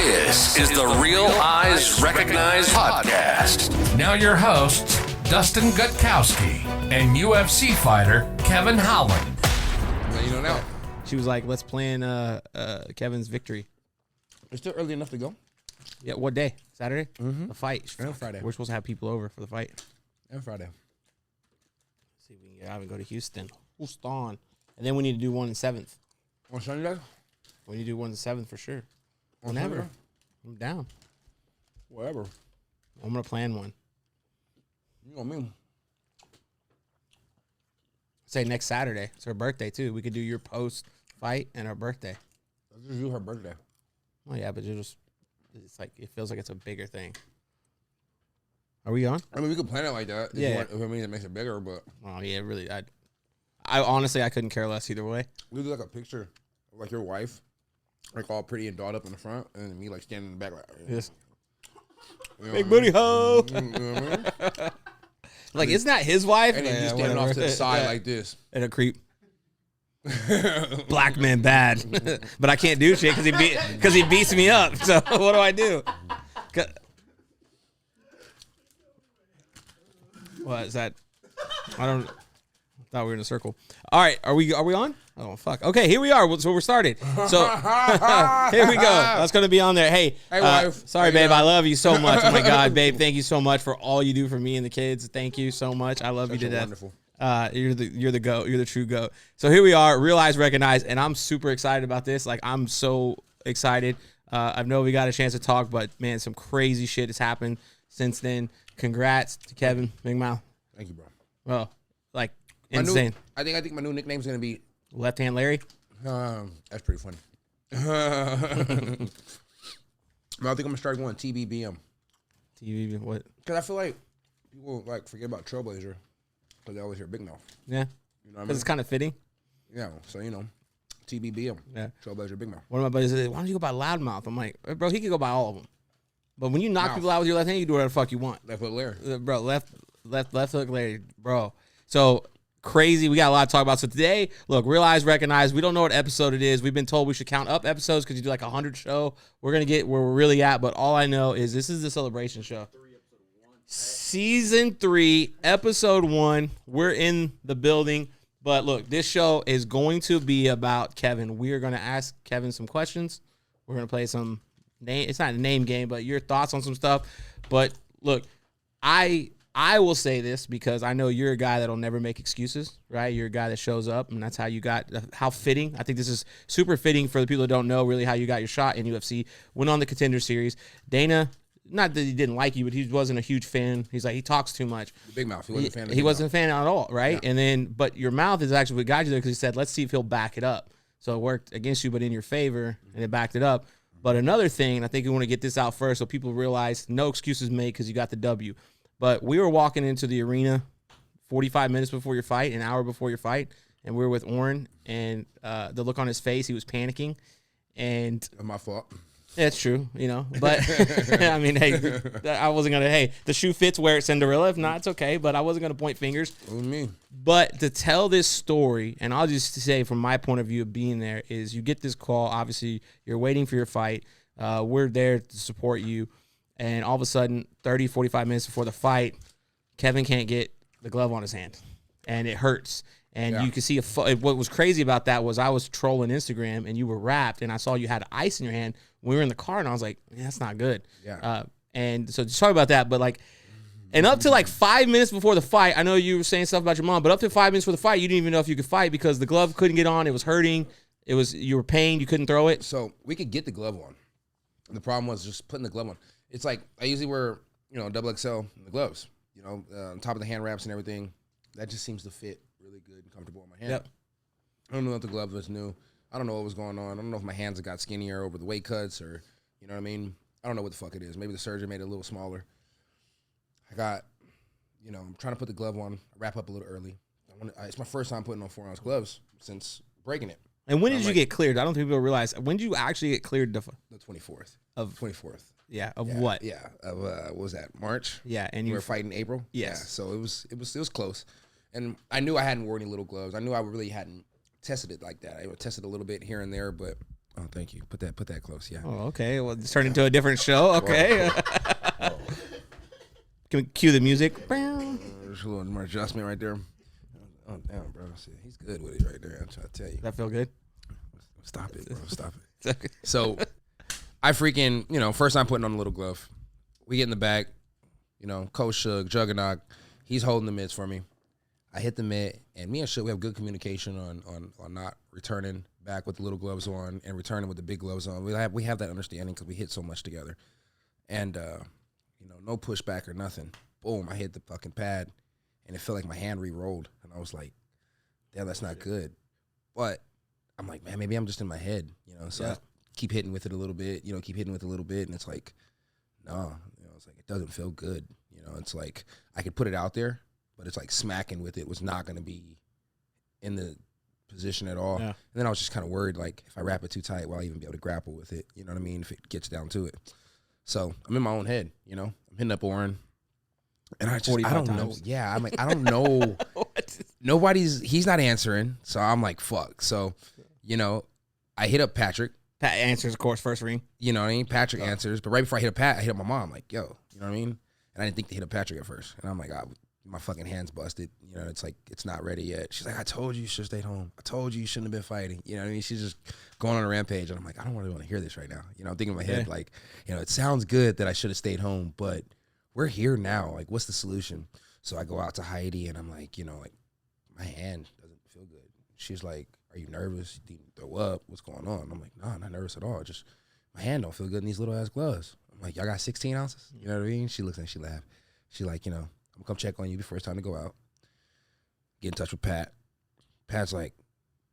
This is the Real Eyes Recognize podcast. Now your hosts, Dustin Gutkowski and UFC fighter Kevin Holland. You don't know. She was like, let's plan Kevin's victory. It's still early enough to go. Yeah, what day? Saturday? Mm-hmm. The fight. And Friday. We're supposed to have people over for the fight. And Friday. See if we can get out and go to Houston. And then we need to do one in 7th. On Sunday? We need to do one in 7th for sure. On Whenever. Sunday? I'm down. Whatever. I'm going to plan one. You know me. Say next Saturday. It's her birthday, too. We could do your post-fight and her birthday. Let's just do her birthday. Oh, yeah, but it's like, it feels like it's a bigger thing. Are we on? I mean, we could plan it like that. Yeah. If it means it makes it bigger, but. Oh, yeah, really. I honestly, I couldn't care less either way. We do like a picture of like your wife, like all pretty and dolled up in the front, and then me like standing in the back like. Yes. You know Big what I booty mean? hoe. You know what I mean? Like, isn't that his wife? And then you Yeah, standing off to the whatever. side Yeah. like this. And a creep. Black man bad. But I can't do shit because he beats me up. So what do I do? What is that? I thought we were in a circle. All right, are we on? Oh fuck. Okay, here we are. So we're started. So here we go. That's gonna be on there. Hey, wife. sorry, How you babe. I doing? love you so much. Oh my god, babe. Thank you so much for all you do for me and the kids. Thank you so much. I love you to death. Wonderful. You're the goat. You're the true goat. So here we are, Real Eyes Recognize, and I'm super excited about this. Like, I'm so excited. I know we got a chance to talk, but man, some crazy shit has happened since then. Congrats to Kevin Big Mouth. Thank you, bro. Well, like insane. I think my new nickname's gonna be. Left hand Larry. That's pretty funny. I think I'm gonna start going TBBM. TV. What? Because I feel like people like forget about Trailblazer because they always hear Big Mouth. Yeah. You know what I Because mean? it's kind of fitting. Yeah, so TBBM. Yeah. Trailblazer Big Mouth. One of my buddies said, "Why don't you go by Loudmouth?" I'm like, bro, he could go by all of them. But when you knock Mouth. people out with your left hand, you do whatever the fuck you want. Left foot Larry. Bro, left hook Larry, bro. So crazy. We got a lot to talk about. So today, look, Real Eyes Recognize. We don't know what episode it is. We've been told we should count up episodes because you do like 100 show. We're gonna get where we're really at. But all I know is this is the celebration show. Season 3, episode 1. We're in the building. But look, this show is going to be about Kevin. We are going to ask Kevin some questions. We're going to play some name. It's not a name game, but your thoughts on some stuff. But look, I will say this because I know you're a guy that'll never make excuses, right? You're a guy that shows up, and that's how you got, how fitting. I think this is super fitting for the people that don't know really how you got your shot in UFC. Went on the Contender Series. Dana, not that he didn't like you, but he wasn't a huge fan. He's like, he talks too much. The Big Mouth. He wasn't a fan of the He Big wasn't Mouth. a fan at all, right? Yeah. And then, but your mouth is actually what got you there because he said, let's see if he'll back it up. So it worked against you, but in your favor, and it backed it up. But another thing, and I think we want to get this out first so people realize no excuses made because you got the W. But we were walking into the arena 45 minutes before your fight, an hour before your fight, and we were with Oren, and the look on his face, he was panicking. And That's my fault. it's true, you know. But, I mean, hey, I wasn't going to, hey, the shoe fits, wear it, Cinderella. If not, it's okay. But I wasn't going to point fingers. What do you mean? But to tell this story, and I'll just say from my point of view of being there, is you get this call. Obviously, you're waiting for your fight. We're there to support you. And all of a sudden, 30, 45 minutes before the fight, Kevin can't get the glove on his hand. And it hurts. And Yeah. you can see what was crazy about that was I was trolling Instagram, and you were wrapped, and I saw you had ice in your hand. We were in the car, and I was like, yeah, that's not good. Yeah. And so just talk about that. But like, and up to like 5 minutes before the fight, I know you were saying stuff about your mom, but up to 5 minutes before the fight, you didn't even know if you could fight because the glove couldn't get on. It was hurting. You were pained. You couldn't throw it. So we could get the glove on. The problem was just putting the glove on. It's like I usually wear, double XL in the gloves, on top of the hand wraps and everything. That just seems to fit really good and comfortable on my hand. Yep. I don't know if the glove was new. I don't know what was going on. I don't know if my hands got skinnier over the weight cuts or, you know what I mean? I don't know what the fuck it is. Maybe the surgeon made it a little smaller. I got, I'm trying to put the glove on, wrap up a little early. It's my first time putting on 4-ounce gloves since breaking it. And when did you like- get cleared? I don't think people realize. When did you actually get cleared? The 24th. Of 24th. Yeah, of Yeah, what? Yeah, of what was that, March? Yeah, and We you were fighting in April. Yes. Yeah, so it was close, and I knew I hadn't worn any little gloves. I knew I really hadn't tested it like that. I tested a little bit here and there, but Oh, thank you. Put that close. Yeah. Oh, okay. Well, it's turned into a different show. Okay. Can we cue the music? There's a little more adjustment right there. Oh, damn, bro. See, he's good with it right there. I'm trying to tell you. Does that feel good? Stop it, bro. Stop it. So, I freaking, first time putting on a little glove. We get in the back, Coach Shug, Juggernaut, he's holding the mitts for me. I hit the mitt, and me and Shug, we have good communication on not returning back with the little gloves on and returning with the big gloves on. We have that understanding because we hit so much together. And, no pushback or nothing. Boom, I hit the fucking pad, and it felt like my hand re-rolled. And I was like, damn, that's not good. But I'm like, man, maybe I'm just in my head, So I keep hitting with it a little bit, and it's like, no, it's like, it doesn't feel good. It's like, I could put it out there, but it's like smacking with it was not going to be in the position at all. Yeah. And then I was just kind of worried, like, if I wrap it too tight, will I even be able to grapple with it? You know what I mean? If it gets down to it. So I'm in my own head, I'm hitting up Oren. And I don't know. Yeah, I'm like, I don't know. He's not answering. So I'm like, fuck. So, I hit up Patrick. Pat answers, of course, first ring. You know what I mean? Patrick answers. But right before I hit up Pat, I hit up my mom. Like, yo, you know what I mean? And I didn't think to hit up Patrick at first. And I'm like, my fucking hand's busted. It's like, it's not ready yet. She's like, I told you should have stayed home. I told you shouldn't have been fighting. You know what I mean? She's just going on a rampage. And I'm like, I don't really want to hear this right now. I'm thinking in my head, like, it sounds good that I should have stayed home, but we're here now. Like, what's the solution? So I go out to Heidi, and I'm like, my hand doesn't feel good. She's like, are you nervous? Do you throw up? What's going on? I'm like, no, I'm not nervous at all. Just my hand don't feel good in these little ass gloves. I'm like, y'all got 16 ounces? You know what I mean? She looks and she laughs. She like, I'm gonna come check on you before it's time to go out. Get in touch with Pat. Pat's like,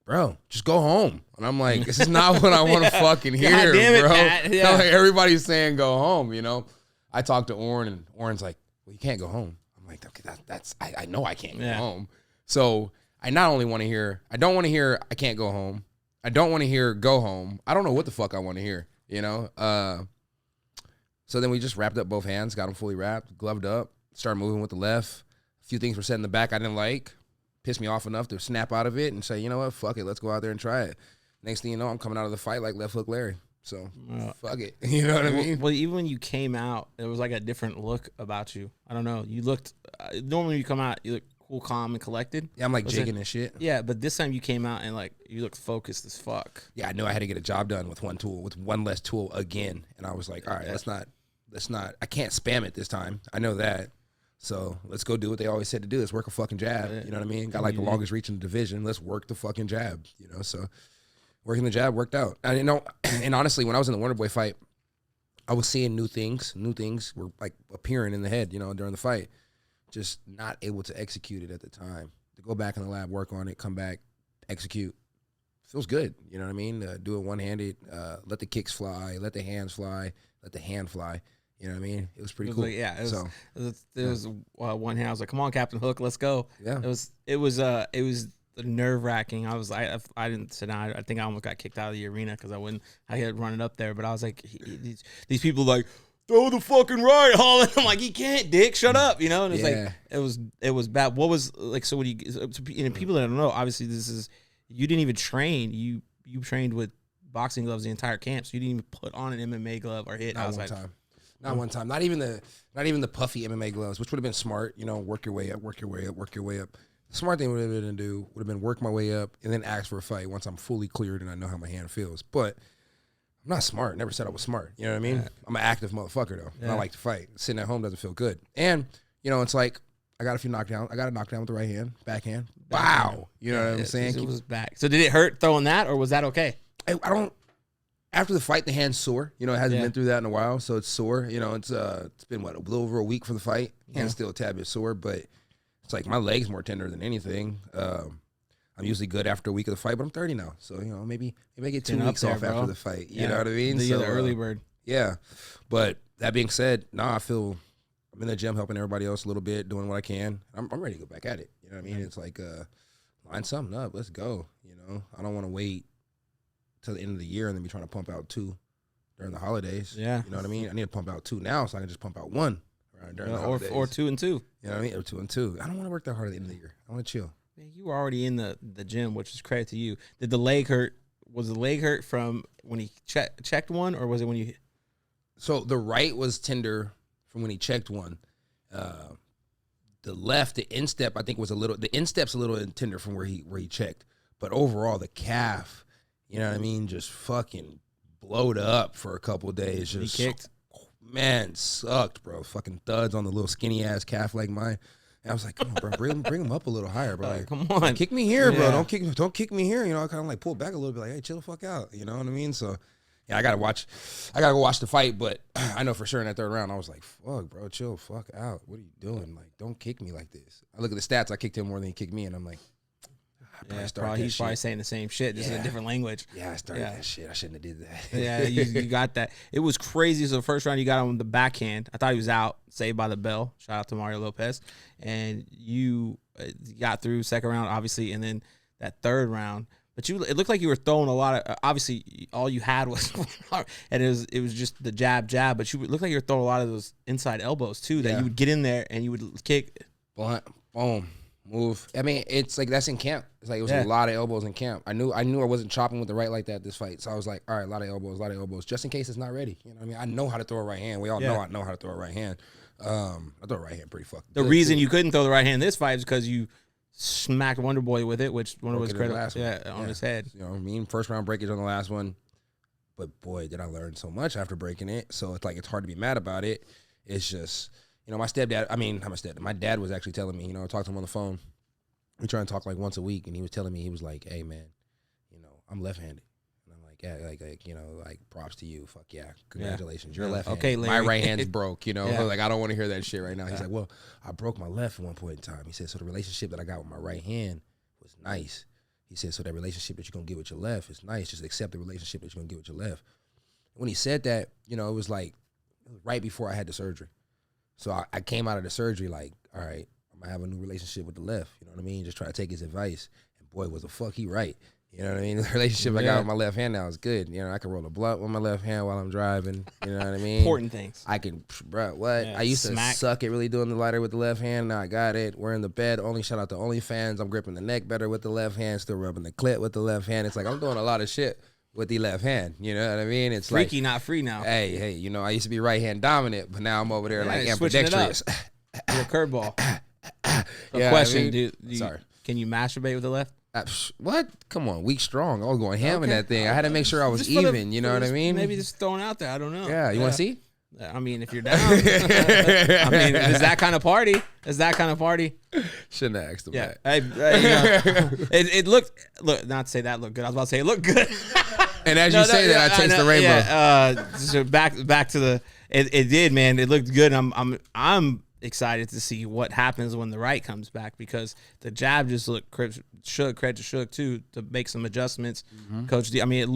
bro, just go home. And I'm like, this is not what I want to fucking hear, God damn it, bro. Pat. Yeah. Like, everybody's saying go home, I talked to Oren, and Oren's like, well, you can't go home. I'm like, okay, I know I can't go home. So I not only want to hear, I don't want to hear I can't go home. I don't want to hear go home. I don't know what the fuck I want to hear, So then we just wrapped up both hands, got them fully wrapped, gloved up, started moving with the left. A few things were said in the back I didn't like, pissed me off enough to snap out of it and say, you know what, fuck it, let's go out there and try it. Next thing you know, I'm coming out of the fight like left hook Larry. So, fuck it. You know what I mean? Well, even when you came out, it was like a different look about you. I don't know. You looked, normally when you come out, you look cool, calm, and collected. Yeah, I'm like jigging and shit. Yeah, but this time you came out and like, you looked focused as fuck. Yeah, I knew I had to get a job done with one tool, with one less tool again. And I was like, all right, let's not, I can't spam it this time. I know that. So let's go do what they always said to do. Let's work a fucking jab. You know what I mean? Got like the longest reach in the division. Let's work the fucking jab, so. Working the jab worked out. And honestly, when I was in the Wonderboy fight, I was seeing new things. New things were like appearing in the head, during the fight. Just not able to execute it at the time. To go back in the lab, work on it, come back, execute. Feels good, you know what I mean? Do it one-handed, let the kicks fly, let the hands fly, let the hand fly. You know what I mean? It was pretty cool. Like, it was one hand. I was like, "Come on, Captain Hook, let's go." Yeah. It was nerve wracking. I didn't sit down. I think I almost got kicked out of the arena because I had run it up there. But I was like, these people like, throw the fucking right, Holland. I'm like, you can't, dick, shut up, And it's like it was bad. What was like? So when people that don't know, obviously you didn't even train. You trained with boxing gloves the entire camp, so you didn't even put on an MMA glove or hit. Not one time. Not even the puffy MMA gloves, which would have been smart. Work your way up, work your way up, work your way up. The smart thing would have been work my way up and then ask for a fight once I'm fully cleared and I know how my hand feels. But I'm not smart. Never said I was smart. You know what I mean? Yeah. I'm an active motherfucker though. Yeah. And I like to fight. Sitting at home doesn't feel good. And it's like I got a few knockdowns. I got a knockdown with the right hand, backhand. Wow. You know what I'm saying? It was back. So did it hurt throwing that, or was that okay? I don't. After the fight, the hand's sore. It hasn't been through that in a while, so it's sore. It's been a little over a week for the fight. Hand's still a tad bit sore, but it's like my leg's more tender than anything. I'm usually good after a week of the fight, but I'm 30 now, so maybe I get 2 weeks off after the fight. You know what I mean? The early bird. Yeah, but that being said, I feel I'm in the gym helping everybody else a little bit, doing what I can. I'm ready to go back at it. You know what I mean? It's like line something up. Let's go. I don't want to wait till the end of the year and then be trying to pump out 2 during the holidays. Yeah. You know what I mean? I need to pump out 2 now so I can just pump out 1 during the holidays. Or 2 and 2. You know what I mean? Or 2 and 2. I don't want to work that hard at the end of the year. I want to chill. Man, you were already in the gym, which is credit to you. Did the leg hurt was the leg hurt from when he checked one, or was it when you? So the right was tender from when he checked one. The left, the instep, I think was the instep's a little tender from where he checked. But overall, the calf, you know what I mean, just fucking blowed up for a couple of days. Just He kicked. Man, sucked, bro. Fucking thuds on the little skinny ass calf like mine. And I was like, come on, bro, bring him up a little higher, bro. Like, come on, kick me here, bro. Yeah. Don't kick me here. You know, I kind of like pull back a little bit, like, hey, chill the fuck out. You know what I mean? So, yeah, I gotta go watch the fight. But I know for sure in that third round, I was like, fuck, bro, chill the fuck out. What are you doing? Like, don't kick me like this. I look at the stats. I kicked him more than he kicked me, and I'm like, he's probably saying the same shit, just in a different language. Yeah, I started that shit. I shouldn't have did that. Yeah, you got that. It was crazy. So the first round you got on the backhand. I thought he was out, saved by the bell. Shout out to Mario Lopez. And you got through second round, obviously, and then that third round. But it looked like you were throwing a lot of. Obviously, all you had was, and it was just the jab. But you looked like you were throwing a lot of those inside elbows too. That you would get in there and you would kick. Boom. Move. I mean, it's like that's in camp. It's like it was a lot of elbows in camp. I knew I wasn't chopping with the right like that this fight. So I was like, all right, a lot of elbows, just in case it's not ready. You know what I mean? I know how to throw a right hand. We all know I know how to throw a right hand. I throw a right hand pretty fucking The good, reason too. you couldn't throw the right hand this fight is because you smacked Wonder Boy with it, which Wonder Boy's credit, on his head. You know what I mean? First round breakage on the last one. But boy, did I learn so much after breaking it. So it's like it's hard to be mad about it. It's just, you know, my dad was actually telling me, you know, I talked to him on the phone. We try and talk like once a week, and he was telling me, he was like, hey, man, you know, I'm left-handed. And I'm like, yeah, like you know, like, props to you. Fuck yeah. Congratulations. You're left-handed. Okay, Larry. My right hand's broke, you know? Yeah. Like, I don't want to hear that shit right now. He's like, well, I broke my left at one point in time. He said, so the relationship that I got with my right hand was nice. He said, so that relationship that you're going to get with your left is nice. Just accept the relationship that you're going to get with your left. When he said that, you know, it was right before I had the surgery. So I came out of the surgery like, all right, I'm gonna have a new relationship with the left. You know what I mean? Just try to take his advice. And boy, was the fuck he right. You know what I mean? The relationship I got with my left hand now is good. You know, I can roll a blunt with my left hand while I'm driving. You know what I mean? Important things. I can, bro, what? Yeah, I used smack. to suck at really doing the lighter with the left hand. Now I got it. We're in the bed. Only shout out to OnlyFans. I'm gripping the neck better with the left hand. Still rubbing the clit with the left hand. It's like I'm doing a lot of shit with the left hand. You know what I mean? It's Freaky, like, not free now. hey, you know, I used to be right hand dominant, but now I'm over there like switching it up. ambidextrous. Your curveball. Yeah, Question, I mean, sorry. Can you masturbate with the left? What? Come on, weak strong. I was going ham in that thing. I had to make sure I was Just for the- even. You know what I mean? Maybe just throwing out there. I don't know. Yeah. You want to see? I mean, if you're down. I mean, it's that kind of party. It's that kind of party. Shouldn't have asked him Yeah. that. You know, it looked, not to say that looked good. I was about to say it looked good. And as you say that, I taste the rainbow. Yeah, so back to the, it did, man. It looked good. I'm excited to see what happens when the right comes back, because the jab just looked credit to Shook too, to make some adjustments. Coach D, I mean,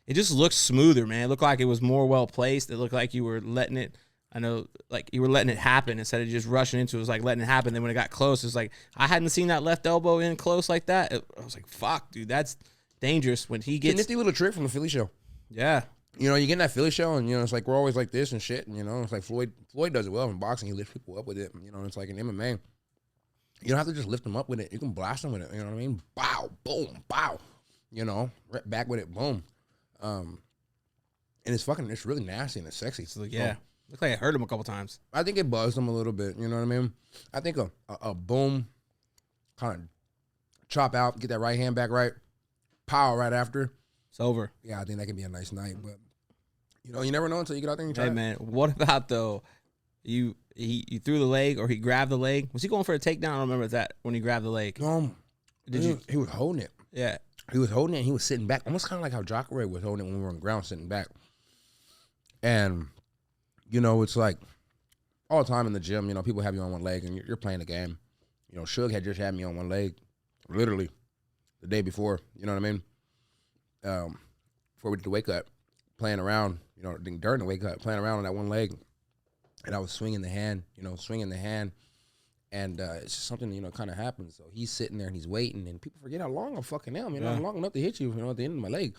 it just looked smoother, man. It looked like it was more well placed. It looked like you were letting it, I know, like you were letting it happen instead of just rushing into it. It was like letting it happen. Then when it got close, it was like, I hadn't seen that left elbow in close like that. I was like, fuck, dude, that's dangerous when he It's a gets. nifty little trick from the Philly show. Yeah. You know, you get in that Philly show, and, you know, it's like we're always like this and shit. And, you know, it's like Floyd does it well in boxing. He lifts people up with it. You know, it's like in MMA. You don't have to just lift them up with it. You can blast them with it. You know what I mean? Bow, boom, bow. You know, right back with it, boom. And it's really nasty and it's sexy. So, yeah. Looked like I hurt him a couple times. I think it buzzed him a little bit. You know what I mean? I think a boom, kind of chop out, get that right hand back right, pow right after. It's over. Yeah, I think that could be a nice night. But, you know, you never know until you get out there and you try Hey, it. man, what about, though, he threw the leg, or he grabbed the leg? Was he going for a takedown? I don't remember that when he grabbed the leg. He was holding it. Yeah. He was holding it and he was sitting back, almost kind of like how Jacare was holding it when we were on the ground, sitting back. And, you know, it's like all the time in the gym, you know, people have you on one leg and you're playing the game. You know, Suge had just had me on one leg, literally, the day before, you know what I mean? Before we did the wake up, playing around, you know, during the wake up, playing around on that one leg. And I was swinging the hand. And it's just something, you know, kind of happens. So he's sitting there and he's waiting, and people forget how long I'm fucking am. You know, I'm long enough to hit you, you know, at the end of my leg.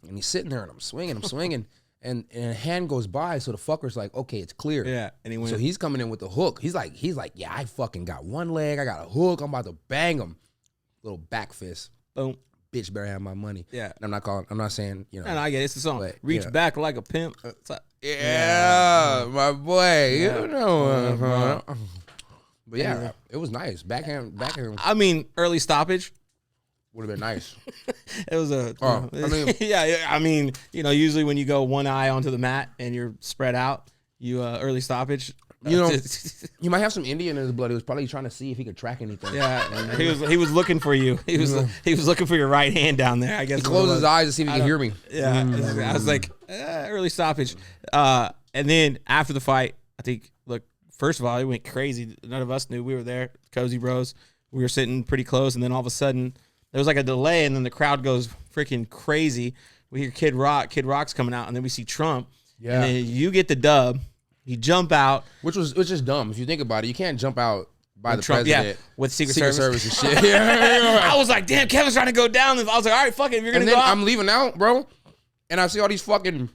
And he's sitting there and I'm swinging, and a hand goes by, so the fucker's like, okay, it's clear. Yeah. And he went. So he's coming in with the hook. He's like, yeah, I fucking got one leg. I got a hook. I'm about to bang him. Little back fist. Boom. bitch better have my money. Yeah. And I'm not saying, you know. And I get it. It's the song. But, Reach yeah. back like a pimp. My boy. Yeah. You know. But yeah, it was nice. Backhand I mean, early stoppage. would have been nice. It was a. Oh, I mean- yeah. I mean, usually when you go one eye onto the mat and you're spread out, you early stoppage. You know, you might have some Indian in his blood. He was probably trying to see if he could track anything. Yeah, he was looking for you. He was looking for your right hand down there. I guess He closed his eyes to see if he could hear me. Yeah, I was like early stoppage. And then after the fight, I think first of all, it went crazy. None of us knew. We were there, Cozy Bros. We were sitting pretty close, and then all of a sudden there was like a delay, and then the crowd goes freaking crazy. We hear Kid Rock's coming out, and then we see Trump. Yeah. And then you get the dub. You jump out. Which is dumb. If you think about it, you can't jump out by the Trump, president. yeah, with Secret Service and shit. Yeah. I was like, damn, Kevin's trying to go down. I was like, all right, fuck it. If you're going And to then go out. I'm leaving out, bro. And I see all these fucking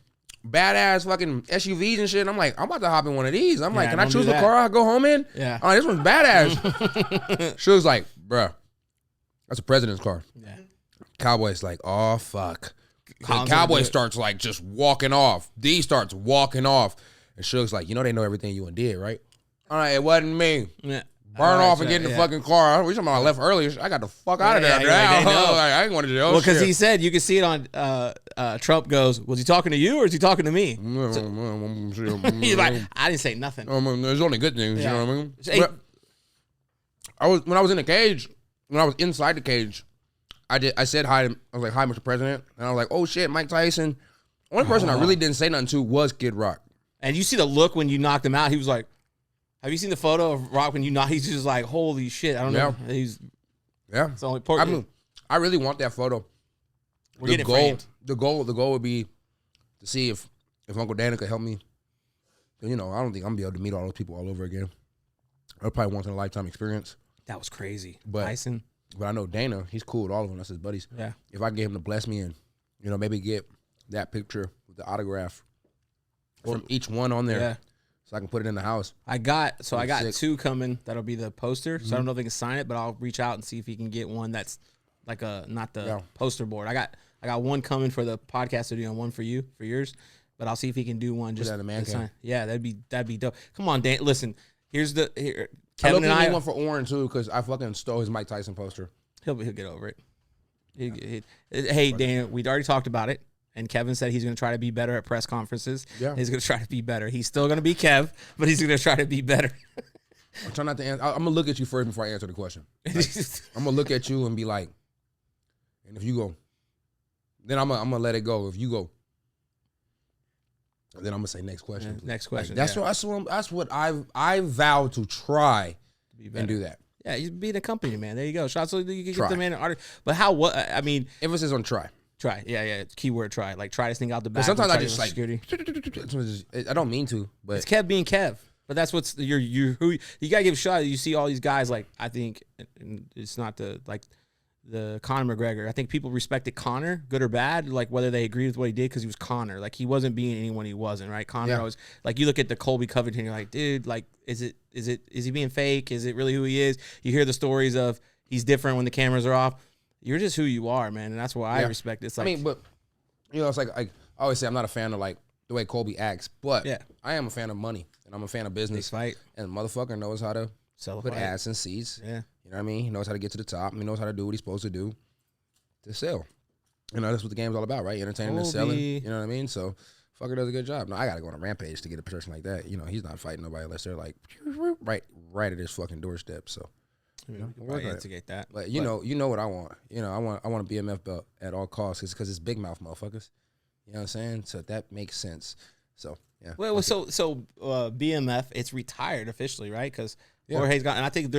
badass fucking SUVs and shit. And I'm like, I'm about to hop in one of these. I'm like, Yeah, can I don't choose do the that. car I go home in? Yeah. Oh, this one's badass. She was like, bruh, that's a president's car. Yeah. Cowboy's like, oh, fuck. Collins Cowboy gonna do it. starts like just walking off. D starts walking off. And Suge's like, they know everything you did, right? All right, it wasn't me. Yeah. Burn All off right, and get in the yeah. fucking car. We talking about I left earlier. I got the fuck out of there. Yeah, they know. Like, I ain't going to jail. Well, because he said, you can see it on Trump goes, was he talking to you or is he talking to me? He's like, I didn't say nothing. There's only good news, Yeah. you know what I mean? Hey. But when I was in the cage, when I was inside the cage, I said hi. I was like, hi, Mr. President. And I was like, oh shit, Mike Tyson. Only person I really didn't say nothing to was Kid Rock. And you see the look when you knocked him out. He was like, have you seen the photo of Rock when you knocked? He's just like, holy shit. I don't know. He's Yeah. the only I part. mean, I really want that photo. We're getting it framed. The goal would be to see if Uncle Dana could help me. I don't think I'm gonna be able to meet all those people all over again. Or probably once in a lifetime experience. That was crazy. But- Tyson. But I know Dana, he's cool with all of them. That's his buddies. Yeah. If I get him to bless me and, maybe get that picture with the autograph from each one on there, Yeah. so I can put it in the house. I got Sick. 2 coming. That'll be the poster. So I don't know if they can sign it, but I'll reach out and see if he can get one that's like not the poster board. I got one coming for the podcast studio and one for yours. But I'll see if he can do one just that in the man to cave. sign. Yeah, that'd be dope. Come on, Dan. Listen, here I Kevin and I. need one for Oren too, because I fucking stole his Mike Tyson poster. He'll get over it. Hey, Dan, we'd already talked about it. And Kevin said he's going to try to be better at press conferences. Yeah. He's going to try to be better. He's still going to be Kev, but he's going to try to be better. I'm trying not to answer. I'm gonna look at you first before I answer the question. I'm gonna look at you and be like, and if you go, then I'm gonna let it go. If you go, then I'm gonna say next question. Yeah, next question, Like, yeah. that's what I vow to try Be better. and do that. Yeah, he's being a company man. There you go. Shots so you can get Try. the man an artist. But I mean, Emphasis on try. try. Yeah. Keyword try. Like try this thing out the back. But sometimes try I to just use like, I don't mean to, but It's Kev being Kev. But that's what's who you gotta give a shot. You see all these guys like I think and it's not the Conor McGregor. I think people respected Conor, good or bad, like whether they agreed with what he did because he was Conor. Like he wasn't being anyone he wasn't, right? Conor Yeah. always like you look at the Colby Covington, you're like, dude, like is he being fake? Is it really who he is? You hear the stories of he's different when the cameras are off. You're just who you are, man, and that's why I Yeah. respect it. It's like I mean, but it's like I always say I'm not a fan of like the way Colby acts, but Yeah. I am a fan of money and I'm a fan of business. fight. And the motherfucker knows how to Sell a put fight. ass in seats. Yeah. You know what I mean? He knows how to get to the top. He knows how to do what he's supposed to do to sell. That's what the game's all about, right? Entertaining and selling. Colby. You know what I mean? So fucker does a good job. No, I gotta go on a rampage to get a person like that. He's not fighting nobody unless they're like right at his fucking doorstep. So We we'll can work on it. instigate that. But you know what I want. I want a BMF belt at all costs because it's big mouth motherfuckers. You know what I'm saying? So that makes sense. So yeah. Well, so BMF, it's retired officially, right? Because Yeah. Jorge's got, and I think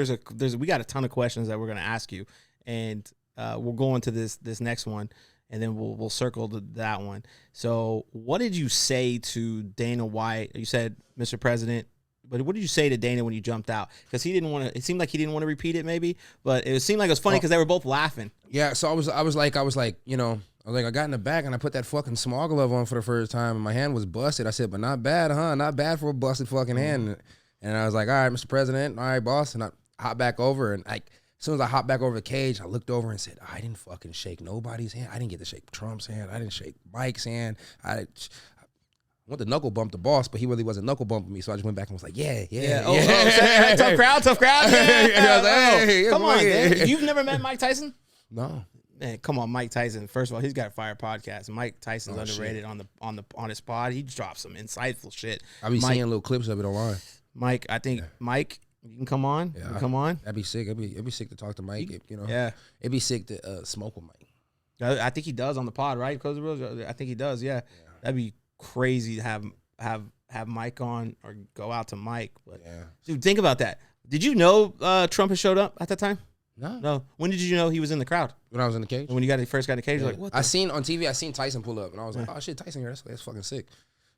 we got a ton of questions that we're gonna ask you, and we'll go into this next one, and then we'll circle to that one. So, what did you say to Dana White? You said, "Mr. President," but what did you say to Dana when you jumped out? Because he didn't want to. It seemed like he didn't want to repeat it, maybe, but it seemed like it was funny because they were both laughing. Yeah, so I was like, I got in the back and I put that fucking small glove on for the first time and my hand was busted. I said, but not bad, huh? Not bad for a busted fucking hand. And I was like, all right, Mr. President, all right, boss. And I hop back over and As soon as I hopped back over the cage, I looked over and said, I didn't fucking shake nobody's hand. I didn't get to shake Trump's hand. I didn't shake Mike's hand. I went to knuckle bump the boss, but he really wasn't knuckle bumping me. So I just went back and was like, yeah. Tough crowd. Yeah. I was like, hey, Come on, man. You've never met Mike Tyson? No. Man, come on, Mike Tyson. First of all, he's got a fire podcast. Mike Tyson's underrated on his pod. He drops some insightful shit. I be seeing little clips of it online. Mike, I think Mike, you can come on. Yeah, come on. That'd be sick. It'd be sick to talk to Mike. Yeah. It'd be sick to smoke with Mike. I think he does on the pod, right? I think he does. Yeah. That'd be crazy to have Mike on or go out to Mike. But dude, think about that. Did you know Trump had showed up at that time? No. When did you know he was in the crowd? When I was in the cage. When you first got in the cage, you're like, what? I seen on TV. I seen Tyson pull up, and I was like, oh shit, Tyson here. That's fucking sick.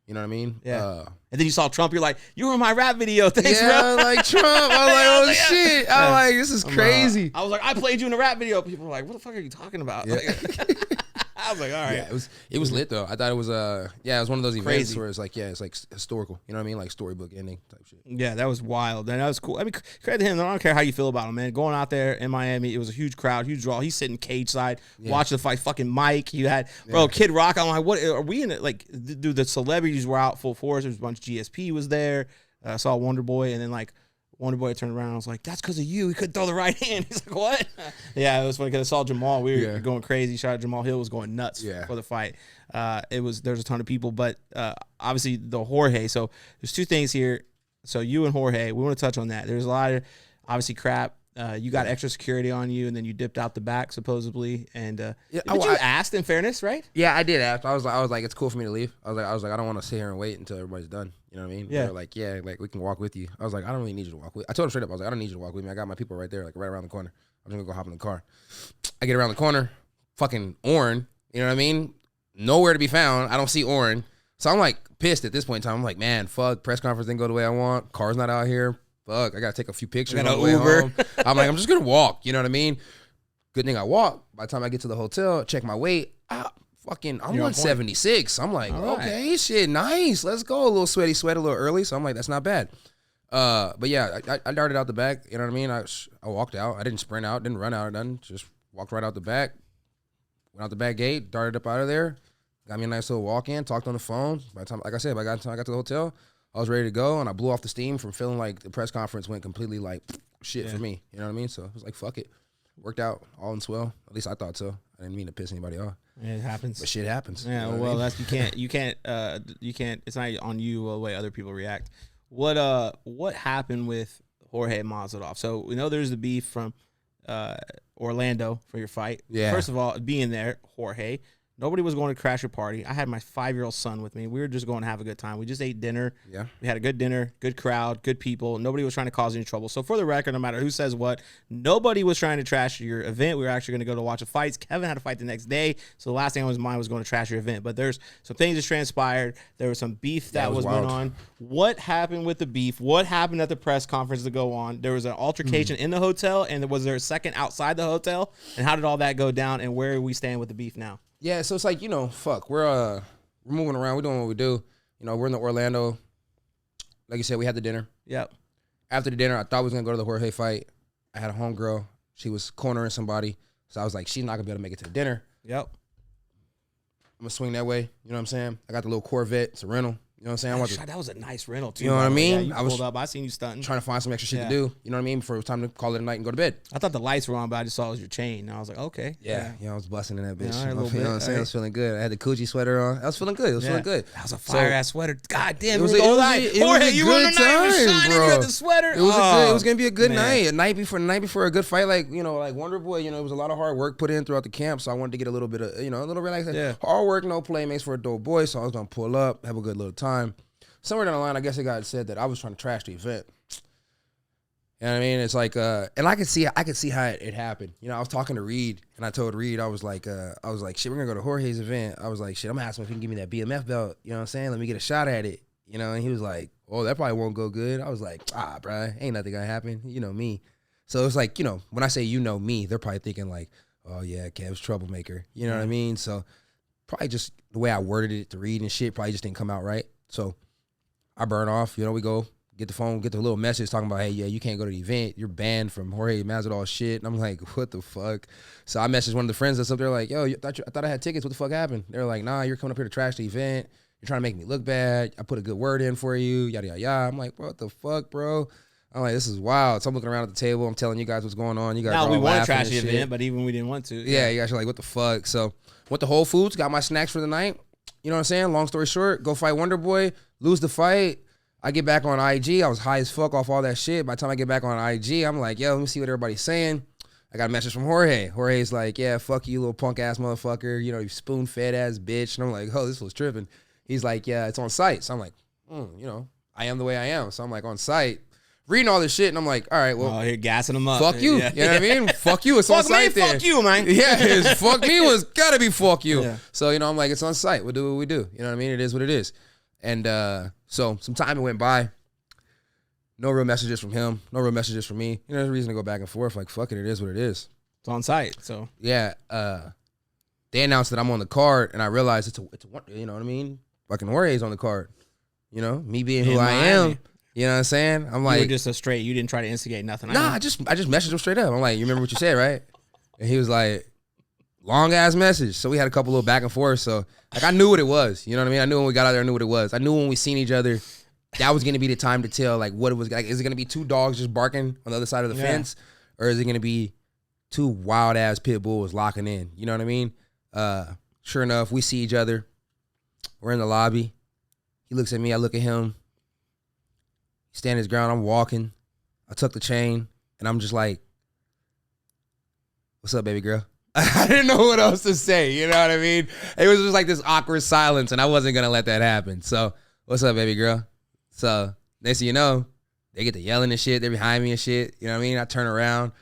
You know what I mean? Yeah. And then you saw Trump. You're like, you were in my rap video. Thanks, bro. Like Trump. I was like, oh shit. I was like, this is crazy. I was like, I played you in a rap video. People were like, what the fuck are you talking about? Yeah. I was like, all right. Yeah, it was lit though. I thought it was it was one of those events Crazy. where it's like historical. You know what I mean? Like storybook ending type shit. Yeah, that was wild. And that was cool. I mean, credit to him. I don't care how you feel about him, man. Going out there in Miami, it was a huge crowd, huge draw. He's sitting cage side, watching the fight. Fucking Mike. You had, Kid Rock. I'm like, what are we in it? Like, dude, the celebrities were out full force. There was a bunch of GSP was there. I saw Wonder Boy, and then like Wonder Boy turned around. I was like, that's because of you. He couldn't throw the right hand. He's like, what? Yeah, it was funny because I saw Jamal. We were going crazy. Shout out Jamal Hill was going nuts for the fight. There's a ton of people, but obviously the Jorge. So there's two things here. So you and Jorge, we want to touch on that. There's a lot of obviously crap. You got extra security on you, and then you dipped out the back supposedly. And did you asked in fairness, right? Yeah, I did ask. I was like, it's cool for me to leave. I was like, I don't want to sit here and wait until everybody's done. You know what I mean? Yeah. They're like, like we can walk with you. I was like, I don't really need you to walk with. I told him straight up. I was like, I don't need you to walk with me. I got my people right there, like right around the corner. I'm just gonna go hop in the car. I get around the corner, fucking Orrin. You know what I mean? Nowhere to be found. I don't see Orrin. So I'm like pissed at this point in time. I'm like, man, fuck. Press conference didn't go the way I want. Car's not out here. Fuck. I gotta take a few pictures on the way home. I'm like, I'm just gonna walk. You know what I mean? Good thing I walk. By the time I get to the hotel, check my weight. I'm 176. I'm like, okay, shit, nice. Let's go. A little sweat a little early. So I'm like, that's not bad. But yeah, I darted out the back. You know what I mean? I walked out. I didn't sprint out, didn't run out or nothing. Just walked right out the back. Went out the back gate, darted up out of there. Got me a nice little walk in, talked on the phone. By the time, like I said, by the time I got to the hotel, I was ready to go, and I blew off the steam from feeling like the press conference went completely like shit for me. You know what I mean? So it was like, fuck it. Worked out all in swell. At least I thought so. I didn't mean to piss anybody off. Yeah, it happens. But shit happens. Yeah, you know what I mean? that's you can't. It's not on you the way other people react. What happened with Jorge Masvidal? So we know there's the beef from Orlando for your fight. Yeah. First of all, being there, Jorge. Nobody was going to crash your party. I had my 5-year-old son with me. We were just going to have a good time. We just ate dinner. Yeah. We had a good dinner, good crowd, good people. Nobody was trying to cause any trouble. So for the record, no matter who says what, nobody was trying to trash your event. We were actually going to go to watch the fights. Kevin had a fight the next day. So the last thing on his mind was going to trash your event. But there's some things that transpired. There was some beef that was went on. What happened with the beef? What happened at the press conference to go on? There was an altercation in the hotel, and was there a second outside the hotel? And how did all that go down, and where are we staying with the beef now? Yeah, so it's like, fuck, we're moving around, we're doing what we do. We're in the Orlando. Like you said, we had the dinner. Yep. After the dinner, I thought we was gonna go to the Jorge fight. I had a homegirl. She was cornering somebody. So I was like, she's not gonna be able to make it to the dinner. Yep. I'm gonna swing that way. You know what I'm saying? I got the little Corvette. It's a rental. You know what I'm saying? That was a nice rental, too. You know what I mean? Yeah, you I was pulled up. I seen you stunting. Trying to find some extra shit to do. You know what I mean? Before it was time to call it a night and go to bed. I thought the lights were on, but I just saw it was your chain. And I was like, okay. Yeah. I was busting in that bitch. Yeah, you know what I'm saying? I was feeling good. I had the Coochie sweater on. I was feeling good. It was feeling good. That was a fire-ass sweater. God damn, it was a good time, bro. You had the sweater. It was gonna be a good night. A night before a good fight, like Wonder Boy. It was a lot of hard work put in throughout the camp, so I wanted to get a little bit of a little relaxation. Yeah. Hard work, no play makes for a dope boy. So I was gonna pull up, have a good little time. Somewhere down the line, I guess it got said that I was trying to trash the event. You know what I mean? It's like, and I could see how it happened. I was talking to Reed, and I told Reed, I was like, shit, we're gonna go to Jorge's event. I was like, shit, I'm gonna ask him if he can give me that BMF belt. You know what I'm saying? Let me get a shot at it. And he was like, oh, that probably won't go good. I was like, bruh, ain't nothing gonna happen. You know me. So it's like, when I say me, they're probably thinking like, oh yeah, Kev's troublemaker. You know what I mean? So probably just the way I worded it to Reed and shit probably just didn't come out right. So I burn off, we go Get the little message talking about, hey, yeah, you can't go to the event. You're banned from Jorge Masvidal's shit. And I'm like, what the fuck? So I messaged one of the friends that's up there like, yo, I thought I had tickets. What the fuck happened? They're like, nah, you're coming up here to trash the event. You're trying to make me look bad. I put a good word in for you, yada, yada, yada. I'm like, what the fuck, bro? I'm like, this is wild. So I'm looking around at the table. I'm telling you guys what's going on. You guys now are we all want to laughing trash and the shit. event, but even we didn't want to. Yeah, you guys are like, what the fuck? So went to Whole Foods, got my snacks for the night. You know what I'm saying? Long story short, go fight Wonder Boy, lose the fight. I get back on IG. I was high as fuck off all that shit. By the time I get back on IG, I'm like, yo, let me see what everybody's saying. I got a message from Jorge. Jorge's like, yeah, fuck you, little punk ass motherfucker. You know, you spoon fed ass bitch. And I'm like, oh, this was tripping. He's like, yeah, it's on site. So I'm like, you know, I am the way I am. So I'm like, on site, reading all this shit. And I'm like, all right, well, you're gassing them up. Fuck you. Yeah. You know what I mean? Fuck you. It's on site there. Fuck you, man. Yeah, it's fuck me was gotta be fuck you. Yeah. So, you know, I'm like, it's on site. We'll do what we do. You know what I mean? It is what it is. And so some time went by. No real messages from him. No real messages from me. You know, there's a reason to go back and forth. Like, fuck it, it is what it is. It's on site, so. Yeah. They announced that I'm on the card, and I realized it's a you know what I mean? Fucking Jorge's on the card. You know, me being who I am. You know what I'm saying? I'm like, you were just a straight. You didn't try to instigate nothing. Nah, I just messaged him straight up. I'm like, you remember what you said, right? And he was like, long ass message. So we had a couple little back and forth. So like I knew what it was. You know what I mean? I knew when we got out there, I knew what it was. I knew when we seen each other, that was gonna be the time to tell like what it was like. Is it gonna be two dogs just barking on the other side of the fence? Or is it gonna be two wild ass pit bulls locking in? You know what I mean? Sure enough, we see each other. We're in the lobby. He looks at me, I look at him. He stand his ground, I'm walking. I tuck the chain, and I'm just like, what's up, baby girl? I didn't know what else to say, you know what I mean? It was just like this awkward silence, and I wasn't going to let that happen. So, what's up, baby girl? So, next thing you know, they get to yelling and shit. They're behind me and shit. You know what I mean? I turn around.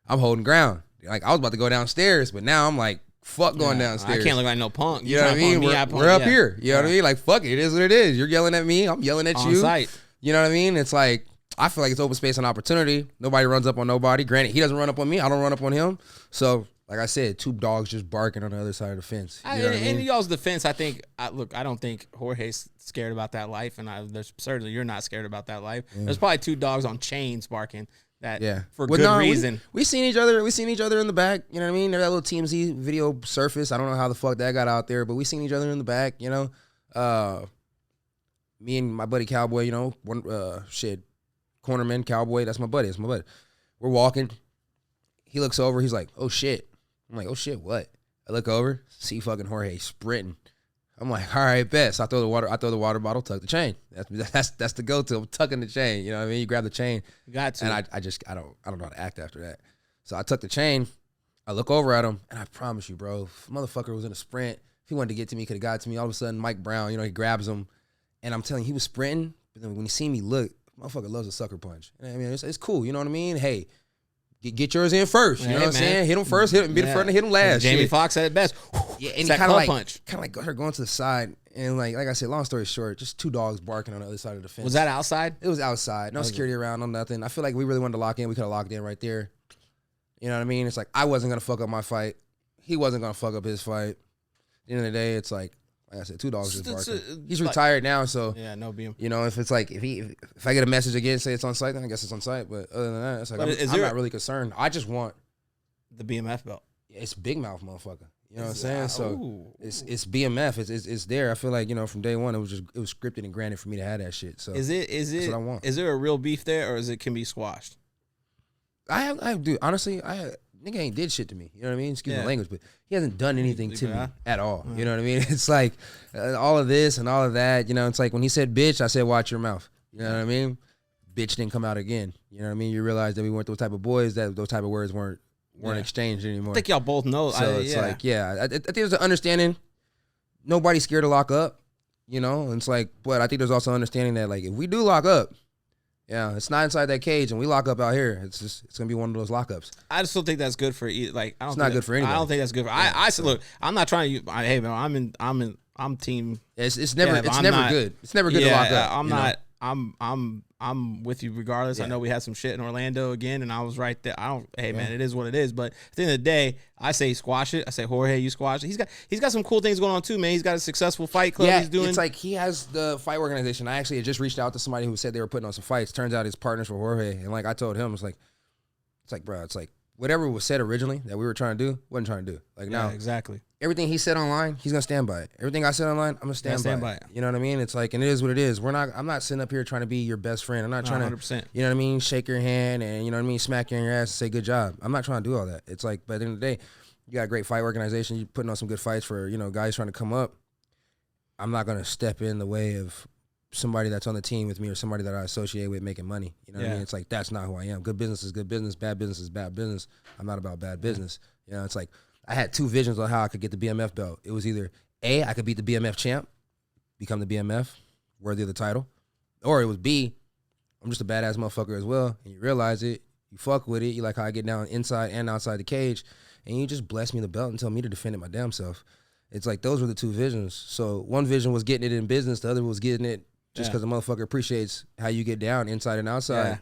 I'm holding ground. Like, I was about to go downstairs, but now I'm like, fuck going downstairs. I can't look like no punk. You know what I mean? We're up here. You know what I mean? Like, fuck it. It is what it is. You're yelling at me. I'm yelling at you. On site. You know what I mean? It's like, I feel like it's open space and opportunity. Nobody runs up on nobody. Granted, he doesn't run up on me. I don't run up on him. So, like I said, two dogs just barking on the other side of the fence. You know what I mean? In y'all's defense, I think, I don't think Jorge's scared about that life, and there's certainly you're not scared about that life. There's probably two dogs on chains barking that for good reason. We seen each other. We seen each other in the back. You know what I mean? That little TMZ video surfaced. I don't know how the fuck that got out there, but we seen each other in the back. You know, me and my buddy Cowboy. You know, cornerman Cowboy. That's my buddy. That's my buddy. We're walking. He looks over. He's like, "Oh shit." I'm like, "Oh shit, what?" I look over, see fucking Jorge sprinting. I'm like, all right, bet. So I throw the water bottle, tuck the chain. That's the go-to. I'm tucking the chain. You know what I mean? You grab the chain. You got to. And I don't know how to act after that. So I tuck the chain. I look over at him, and I promise you, bro, if motherfucker was in a sprint. If he wanted to get to me, he could have got to me. All of a sudden, Mike Brown, you know, he grabs him, and I'm telling you, he was sprinting. But then when he see me look, motherfucker loves a sucker punch. I mean, it's cool. You know what I mean? Hey. Get yours in first. You know what I'm saying? Hit him first, hit him, be the front, and hit him last. Jamie Foxx said it best. Yeah, and kind of like her going to the side, and like I said, long story short, just two dogs barking on the other side of the fence. Was that outside? It was outside. No security around, no nothing. I feel like we really wanted to lock in. We could have locked in right there. You know what I mean? It's like I wasn't gonna fuck up my fight. He wasn't gonna fuck up his fight. At the end of the day, it's like I said, two dogs just barking. He's retired now, so yeah, no beam. You know, if it's like if I get a message again, say it's on site, then I guess it's on site. But other than that, it's like I'm not really concerned. I just want the BMF belt. It's big mouth, motherfucker. You know what I'm saying? So it's BMF. It's there. I feel like, you know, from day one it was scripted and granted for me to have that shit. So is it that's what I want. Is there a real beef there, or can be squashed? Dude, honestly, nigga ain't did shit to me. You know what I mean? Excuse my language, but he hasn't done anything to me at all. You know what I mean? It's like all of this and all of that. You know, it's like when he said bitch, I said watch your mouth. You know what I mean? Bitch didn't come out again. You know what I mean? You realize that we weren't those type of boys, that those type of words weren't exchanged anymore. I think y'all both know. So it's like, I think there's an understanding. Nobody's scared to lock up. You know, and it's like, but I think there's also understanding that like if we do lock up, yeah, it's not inside that cage, and we lock up out here. It's gonna be one of those lockups. I just don't think that's good for like. I don't. It's not good for anybody. I don't think that's good. I said, look, I'm not trying to. Hey man, I'm team. It's never good. It's never good to lock up. I'm I'm with you regardless. I know we had some shit in Orlando again, and I was right there. Hey man, it is what it is. But at the end of the day, I say squash it. I say Jorge, you squash it. He's got some cool things going on too, man. He's got a successful fight club. Yeah, he's doing. it's like he has the fight organization. I actually had just reached out to somebody who said they were putting on some fights. Turns out his partners for Jorge, and like I told him, it's like, bro, it's like whatever was said originally that we were trying to do, wasn't trying to do. Like now, exactly. Everything he said online, he's gonna stand by it. Everything I said online, I'm gonna stand by it. You know what I mean? It's like, and it is what it is. I'm not sitting up here trying to be your best friend. I'm not trying 100%. to, you know what I mean, shake your hand and, you know what I mean, smack you in your ass and say good job. I'm not trying to do all that. It's like, but at the end of the day, you got a great fight organization. You're putting on some good fights for, you know, guys trying to come up. I'm not gonna step in the way of somebody that's on the team with me or somebody that I associate with making money. You know what I mean? It's like, that's not who I am. Good business is good business. Bad business is bad business. I'm not about bad business. You know, it's like, I had two visions on how I could get the BMF belt. It was either A, I could beat the BMF champ, become the BMF, worthy of the title, or it was B, I'm just a badass motherfucker as well, and you realize it, you fuck with it, you like how I get down inside and outside the cage, and you just bless me the belt and tell me to defend it my damn self. It's like those were the two visions. So one vision was getting it in business, the other was getting it just because the motherfucker appreciates how you get down inside and outside. Yeah.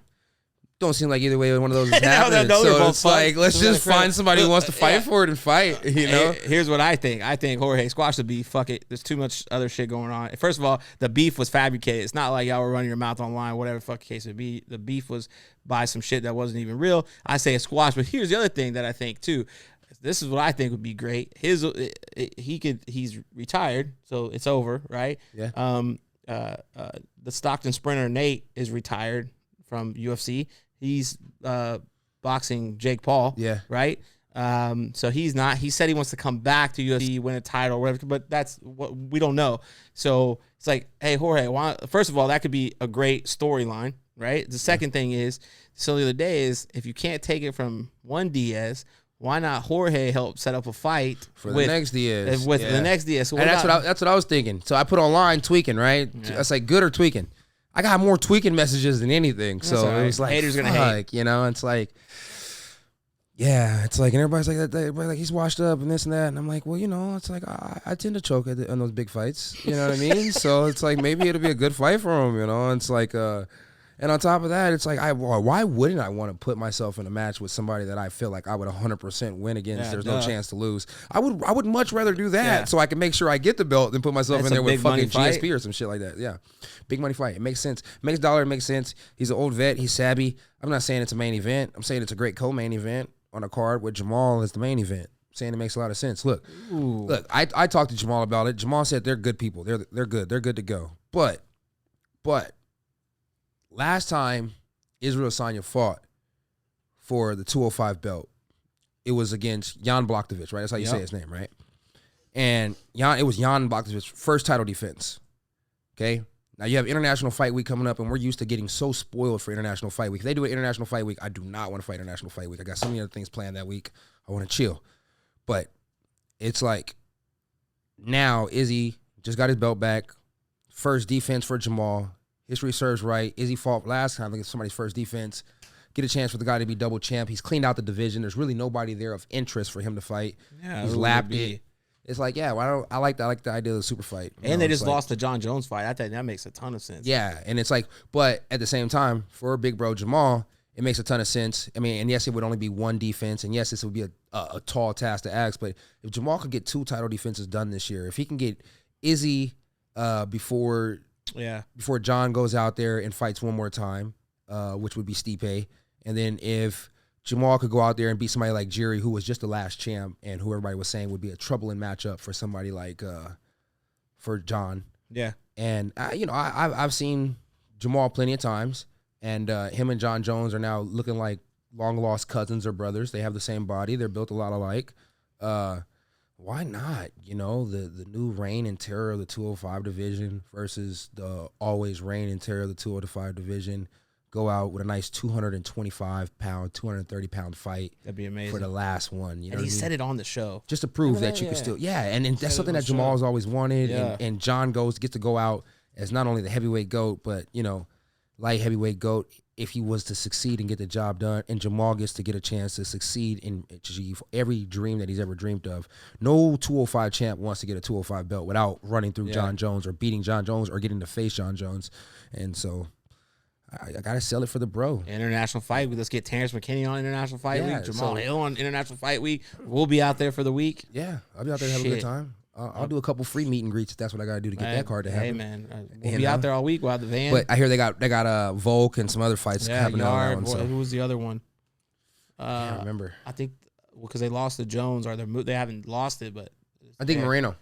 Don't seem like either way one of those is happening. So it's like, let's just find somebody who wants to fight for it and fight, you know? Here's what I think. I think Jorge squashed the beef. Fuck it. There's too much other shit going on. First of all, the beef was fabricated. It's not like y'all were running your mouth online, whatever the fuck the case would be. The beef was by some shit that wasn't even real. I say a squash, but here's the other thing that I think too. This is what I think would be great. He's retired, so it's over, right? Yeah. The Stockton sprinter Nate is retired from UFC. He's boxing Jake Paul, right? So he's not. He said he wants to come back to UFC, win a title, or whatever. But that's what we don't know. So it's like, hey, Jorge. First of all, that could be a great storyline, right? The second thing is, so the other day is, if you can't take it from one Diaz, why not Jorge help set up a fight for the next Diaz? With the next Diaz. So and that's what I was thinking. So I put online tweaking, right? Yeah. It's like good or tweaking. I got more tweaking messages than anything. So it was like, haters gonna hate. You know, it's like, yeah, it's like, and everybody's like, everybody's like, he's washed up and this and that. And I'm like, well, you know, it's like, I tend to choke on those big fights. You know what I mean? So it's like, maybe it'll be a good fight for him, you know? And it's like, and on top of that, it's like, why wouldn't I want to put myself in a match with somebody that I feel like I would 100% win against? There's no chance to lose. I would much rather do that so I can make sure I get the belt than put myself in there with fucking GSP or some shit like that. Yeah. Big money fight. It makes sense. Makes dollar. It makes sense. He's an old vet. He's savvy. I'm not saying it's a main event. I'm saying it's a great co-main event on a card with Jamal as the main event. I'm saying it makes a lot of sense. Look, I talked to Jamal about it. Jamal said they're good people. They're good. They're good to go. But last time Israel Adesanya fought for the 205 belt, it was against Jan Blachowicz, right? That's how you say his name, right? And it was Jan Blachowicz' first title defense. Okay? Now you have International Fight Week coming up, and we're used to getting so spoiled for International Fight Week. If they do an International Fight Week, I do not want to fight International Fight Week. I got so many other things planned that week. I want to chill. But it's like, now Izzy just got his belt back. First defense for Jamal. History serves right. Izzy fought last time against somebody's first defense. Get a chance for the guy to be double champ. He's cleaned out the division. There's really nobody there of interest for him to fight. Yeah, he's lapped it. It's like, yeah, I like the idea of the super fight. And they just lost the John Jones fight. I think that makes a ton of sense. Yeah, and it's like, but at the same time, for big bro Jamal, it makes a ton of sense. I mean, and yes, it would only be one defense, and yes, this would be a tall task to ask, but if Jamal could get 2 title defenses done this year, if he can get Izzy before John goes out there and fights one more time, which would be Stipe, and then if Jamal could go out there and beat somebody like Jerry, who was just the last champ, and who everybody was saying would be a troubling matchup for somebody like for John. Yeah, and I've seen Jamal plenty of times, and him and John Jones are now looking like long lost cousins or brothers. They have the same body. They're built a lot alike. Why not? You know, the new reign and terror of the 205 division versus the always reign and terror of the 205 division. Go out with a nice 225-pound, 230-pound fight. That'd be amazing for the last one. You know, and he said it on the show just to prove that you can still, and that's something that Jamal's always wanted. Yeah. And John gets to go out as not only the heavyweight GOAT, but light heavyweight GOAT if he was to succeed and get the job done. And Jamal gets to get a chance to succeed and achieve every dream that he's ever dreamed of. No 205 champ wants to get a 205 belt without running through John Jones or beating John Jones or getting to face John Jones. And so, I gotta sell it for the bro. International Fight Week. Let's get Terrence McKinney on International Fight Yeah, Week. Jamal so- Hill on International Fight Week. We'll be out there for the week. Yeah, I'll be out there to have a good Shit. time. I'll do a couple free meet and greets if that's what I gotta do to get that card to happen. Hey man, we'll You be know? out there all week. We'll have the van. But I hear they got Volk and some other fights happening on that Yard. one. So Who was the other one? I can't remember. I think because they lost to Jones, or they haven't lost it, but I think Moreno.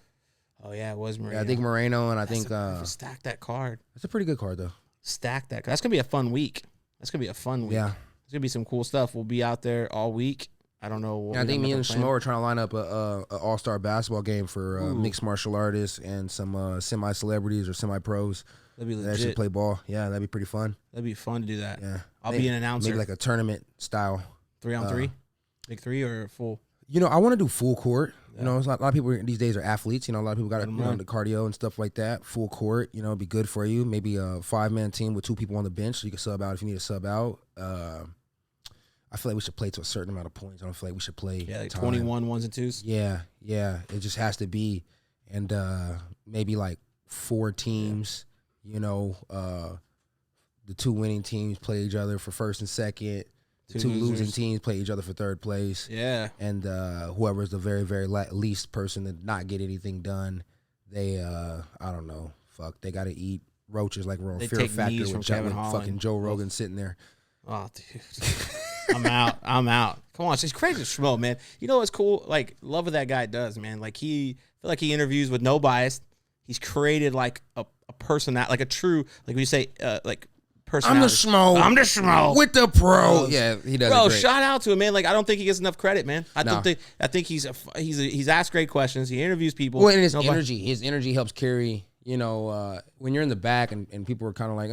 Oh yeah, it was Moreno. Yeah, I think Moreno, and I think stack that card. it's a pretty good card though. Stack that. That's gonna be a fun week. That's gonna be a fun week. Yeah. There's gonna be some cool stuff. We'll be out there all week. I don't know. What Yeah, I we think end me up and playing. Schmo are trying to line up a all-star basketball game for mixed martial artists and some semi-celebrities or semi-pros That'd be that actually legit. play ball. Yeah, that'd be pretty fun. That'd be fun to do that. Yeah, I'll be an announcer. Maybe like a tournament style. 3-on-3, big 3 or full. You know, I want to do full court. You know, it's a lot of people these days are athletes. You know, a lot of people got the cardio and stuff like that. Full court, you know, it'd be good for you. Maybe a 5-man team with 2 people on the bench, so you can sub out if you need to sub out. I feel like we should play to a certain amount of points. I don't feel like we should play. Yeah, like time. 21 ones and twos. Yeah. It just has to be, and maybe like 4 teams. You know, the 2 winning teams play each other for first and second. The 2 losing teams play each other for third place. Yeah. And whoever's the very, very least person to not get anything done, they, I don't know, they got to eat roaches like we're on They Fear take Factor knees from Kevin with Holland. fucking Joe Rogan sitting there. Oh, dude. I'm out. Come on, she's crazy Schmo, man. You know what's cool? Like, love what that guy does, man. Like, I feel like he interviews with no bias. He's created like a person that, like a true, like we say, like personality. I'm the Schmo with the pro. Yeah, he does. Bro, it great. shout out to him, man. Like, I don't think he gets enough credit, man. I No. think he's asked great questions. He interviews people. Well, and his energy helps carry. You know, when you're in the back and people are kind of like,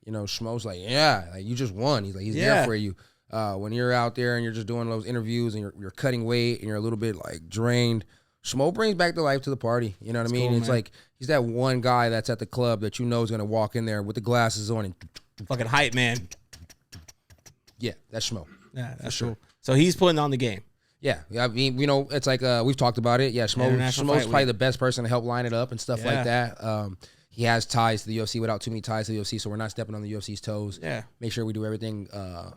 you know, Schmo's like, yeah, like you just won. He's there for you. When you're out there and you're just doing those interviews and you're cutting weight and you're a little bit like drained, Schmo brings back the life to the party. You know what I mean? cool, It's man. like he's that one guy that's at the club that you know is gonna walk in there with the glasses on and fucking hype, man. yeah, that's Schmo. Yeah, that's sure. Cool. So he's putting on the game. Yeah, I mean, you know, it's like we've talked about it. Yeah, International Schmo's Fight probably Week. the best person to help line it up and stuff like that. He has ties to the UFC without too many ties to the UFC, so we're not stepping on the UFC's toes. Yeah. Make sure we do everything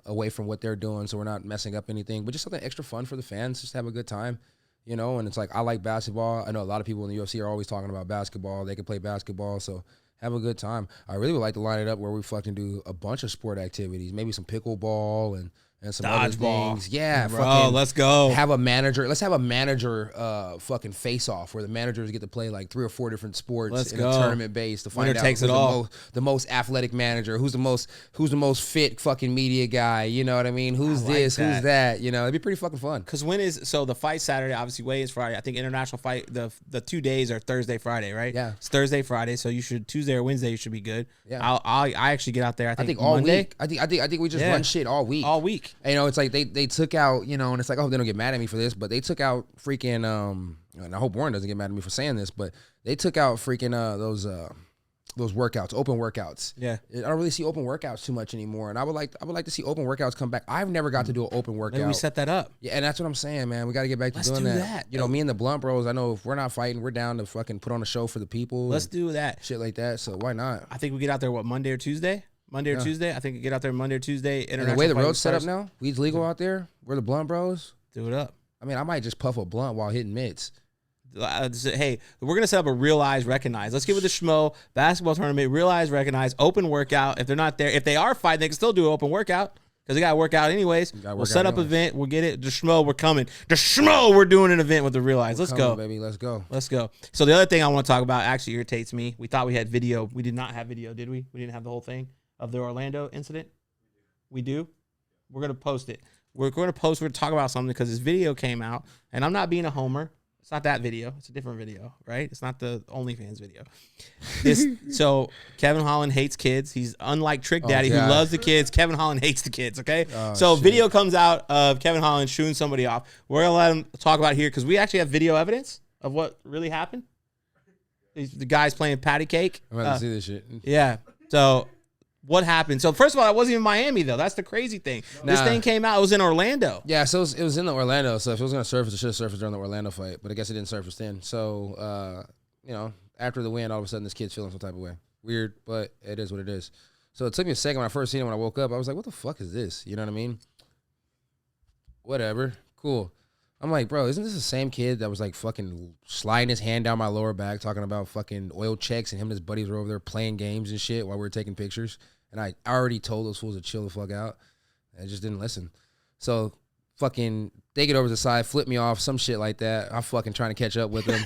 away from what they're doing, so we're not messing up anything. But just something extra fun for the fans, just have a good time, you know. And it's like I like basketball. I know a lot of people in the UFC are always talking about basketball. They can play basketball, so have a good time. I really would like to line it up where we fucking do a bunch of sport activities, maybe some pickleball and some other Dodgeball. things. Yeah, Bro, fucking let's go. have a manager. Let's have a manager fucking face off where the managers get to play like 3 or 4 different sports Let's in go. a tournament base to find Winner out takes who's it all. the most athletic manager, who's the most fit fucking media guy. You know what I mean? Who's like this? that. Who's that? You know, it'd be pretty fucking fun. Because the fight Saturday, obviously weigh is Friday. I think international fight, the 2 days are Thursday, Friday, right? Yeah. It's Thursday, Friday, so you should Tuesday or Wednesday you should be good. Yeah. I actually get out there. I I think think all Monday. week. I think we just run shit all week. All week. You know, it's like they took out, you know, and it's like, oh, they don't get mad at me for this, but they took out freaking and I hope Warren doesn't get mad at me for saying this, but they took out freaking those workouts, open workouts. Yeah. I don't really see open workouts too much anymore, and I would like to see open workouts come back. I've never got to do an open workout. Maybe we set that up. Yeah, and that's what I'm saying, man. We got to get back to Let's doing do that. that. You know, me and the Blunt Bros, I know if we're not fighting, we're down to fucking put on a show for the people. Let's and do that. shit like that. So why not? I think we get out there, Monday or Tuesday? Monday or Tuesday? I think we get out there Monday or Tuesday. And the way the Fight road's Week set up starts. now, weed's legal out there. We're the Blunt Bros. Do it up. I mean, I might just puff a blunt while hitting mitts. Hey, we're gonna set up a Real Eyes Recognize. Let's give it the Schmo basketball tournament. Real Eyes Recognize open workout. If they're not there, if they are fighting, they can still do an open workout because they got to work out anyways. We'll set up an event. We'll get it. The Schmo, we're coming. The Schmo, we're doing an event with the Real Eyes. Let's Come go, on, baby. Let's go. Let's go. So the other thing I want to talk about actually irritates me. We thought we had video. We did not have video, did we? We didn't have the whole thing of the Orlando incident. We do. We're gonna post it. We're going to talk about something because this video came out, and I'm not being a homer. It's not that video. It's a different video, right? It's not the OnlyFans video. So Kevin Holland hates kids. He's unlike Trick Daddy, who God. loves the kids. Kevin Holland hates the kids, okay? Oh, so shit. video comes out of Kevin Holland shooting somebody off. We're going to let him talk about it here because we actually have video evidence of what really happened. The guy's playing patty cake. I'm about to see this shit. Yeah. So what happened? So first of all, I wasn't even in Miami though. That's the crazy thing. This Nah. thing came out. It was in Orlando. Yeah, so it was in the Orlando. So if it was going to surface, it should have surfaced during the Orlando fight. But I guess it didn't surface then. So, you know, after the win, all of a sudden this kid's feeling some type of way. Weird, but it is what it is. So it took me a second when I first seen it. When I woke up, I was like, "What the fuck is this?" You know what I mean? Whatever, cool. I'm like, bro, isn't this the same kid that was like fucking sliding his hand down my lower back, talking about fucking oil checks, and him and his buddies were over there playing games and shit while we were taking pictures? And I already told those fools to chill the fuck out. I just didn't listen. So fucking they get over to the side, flip me off, some shit like that. I'm fucking trying to catch up with them.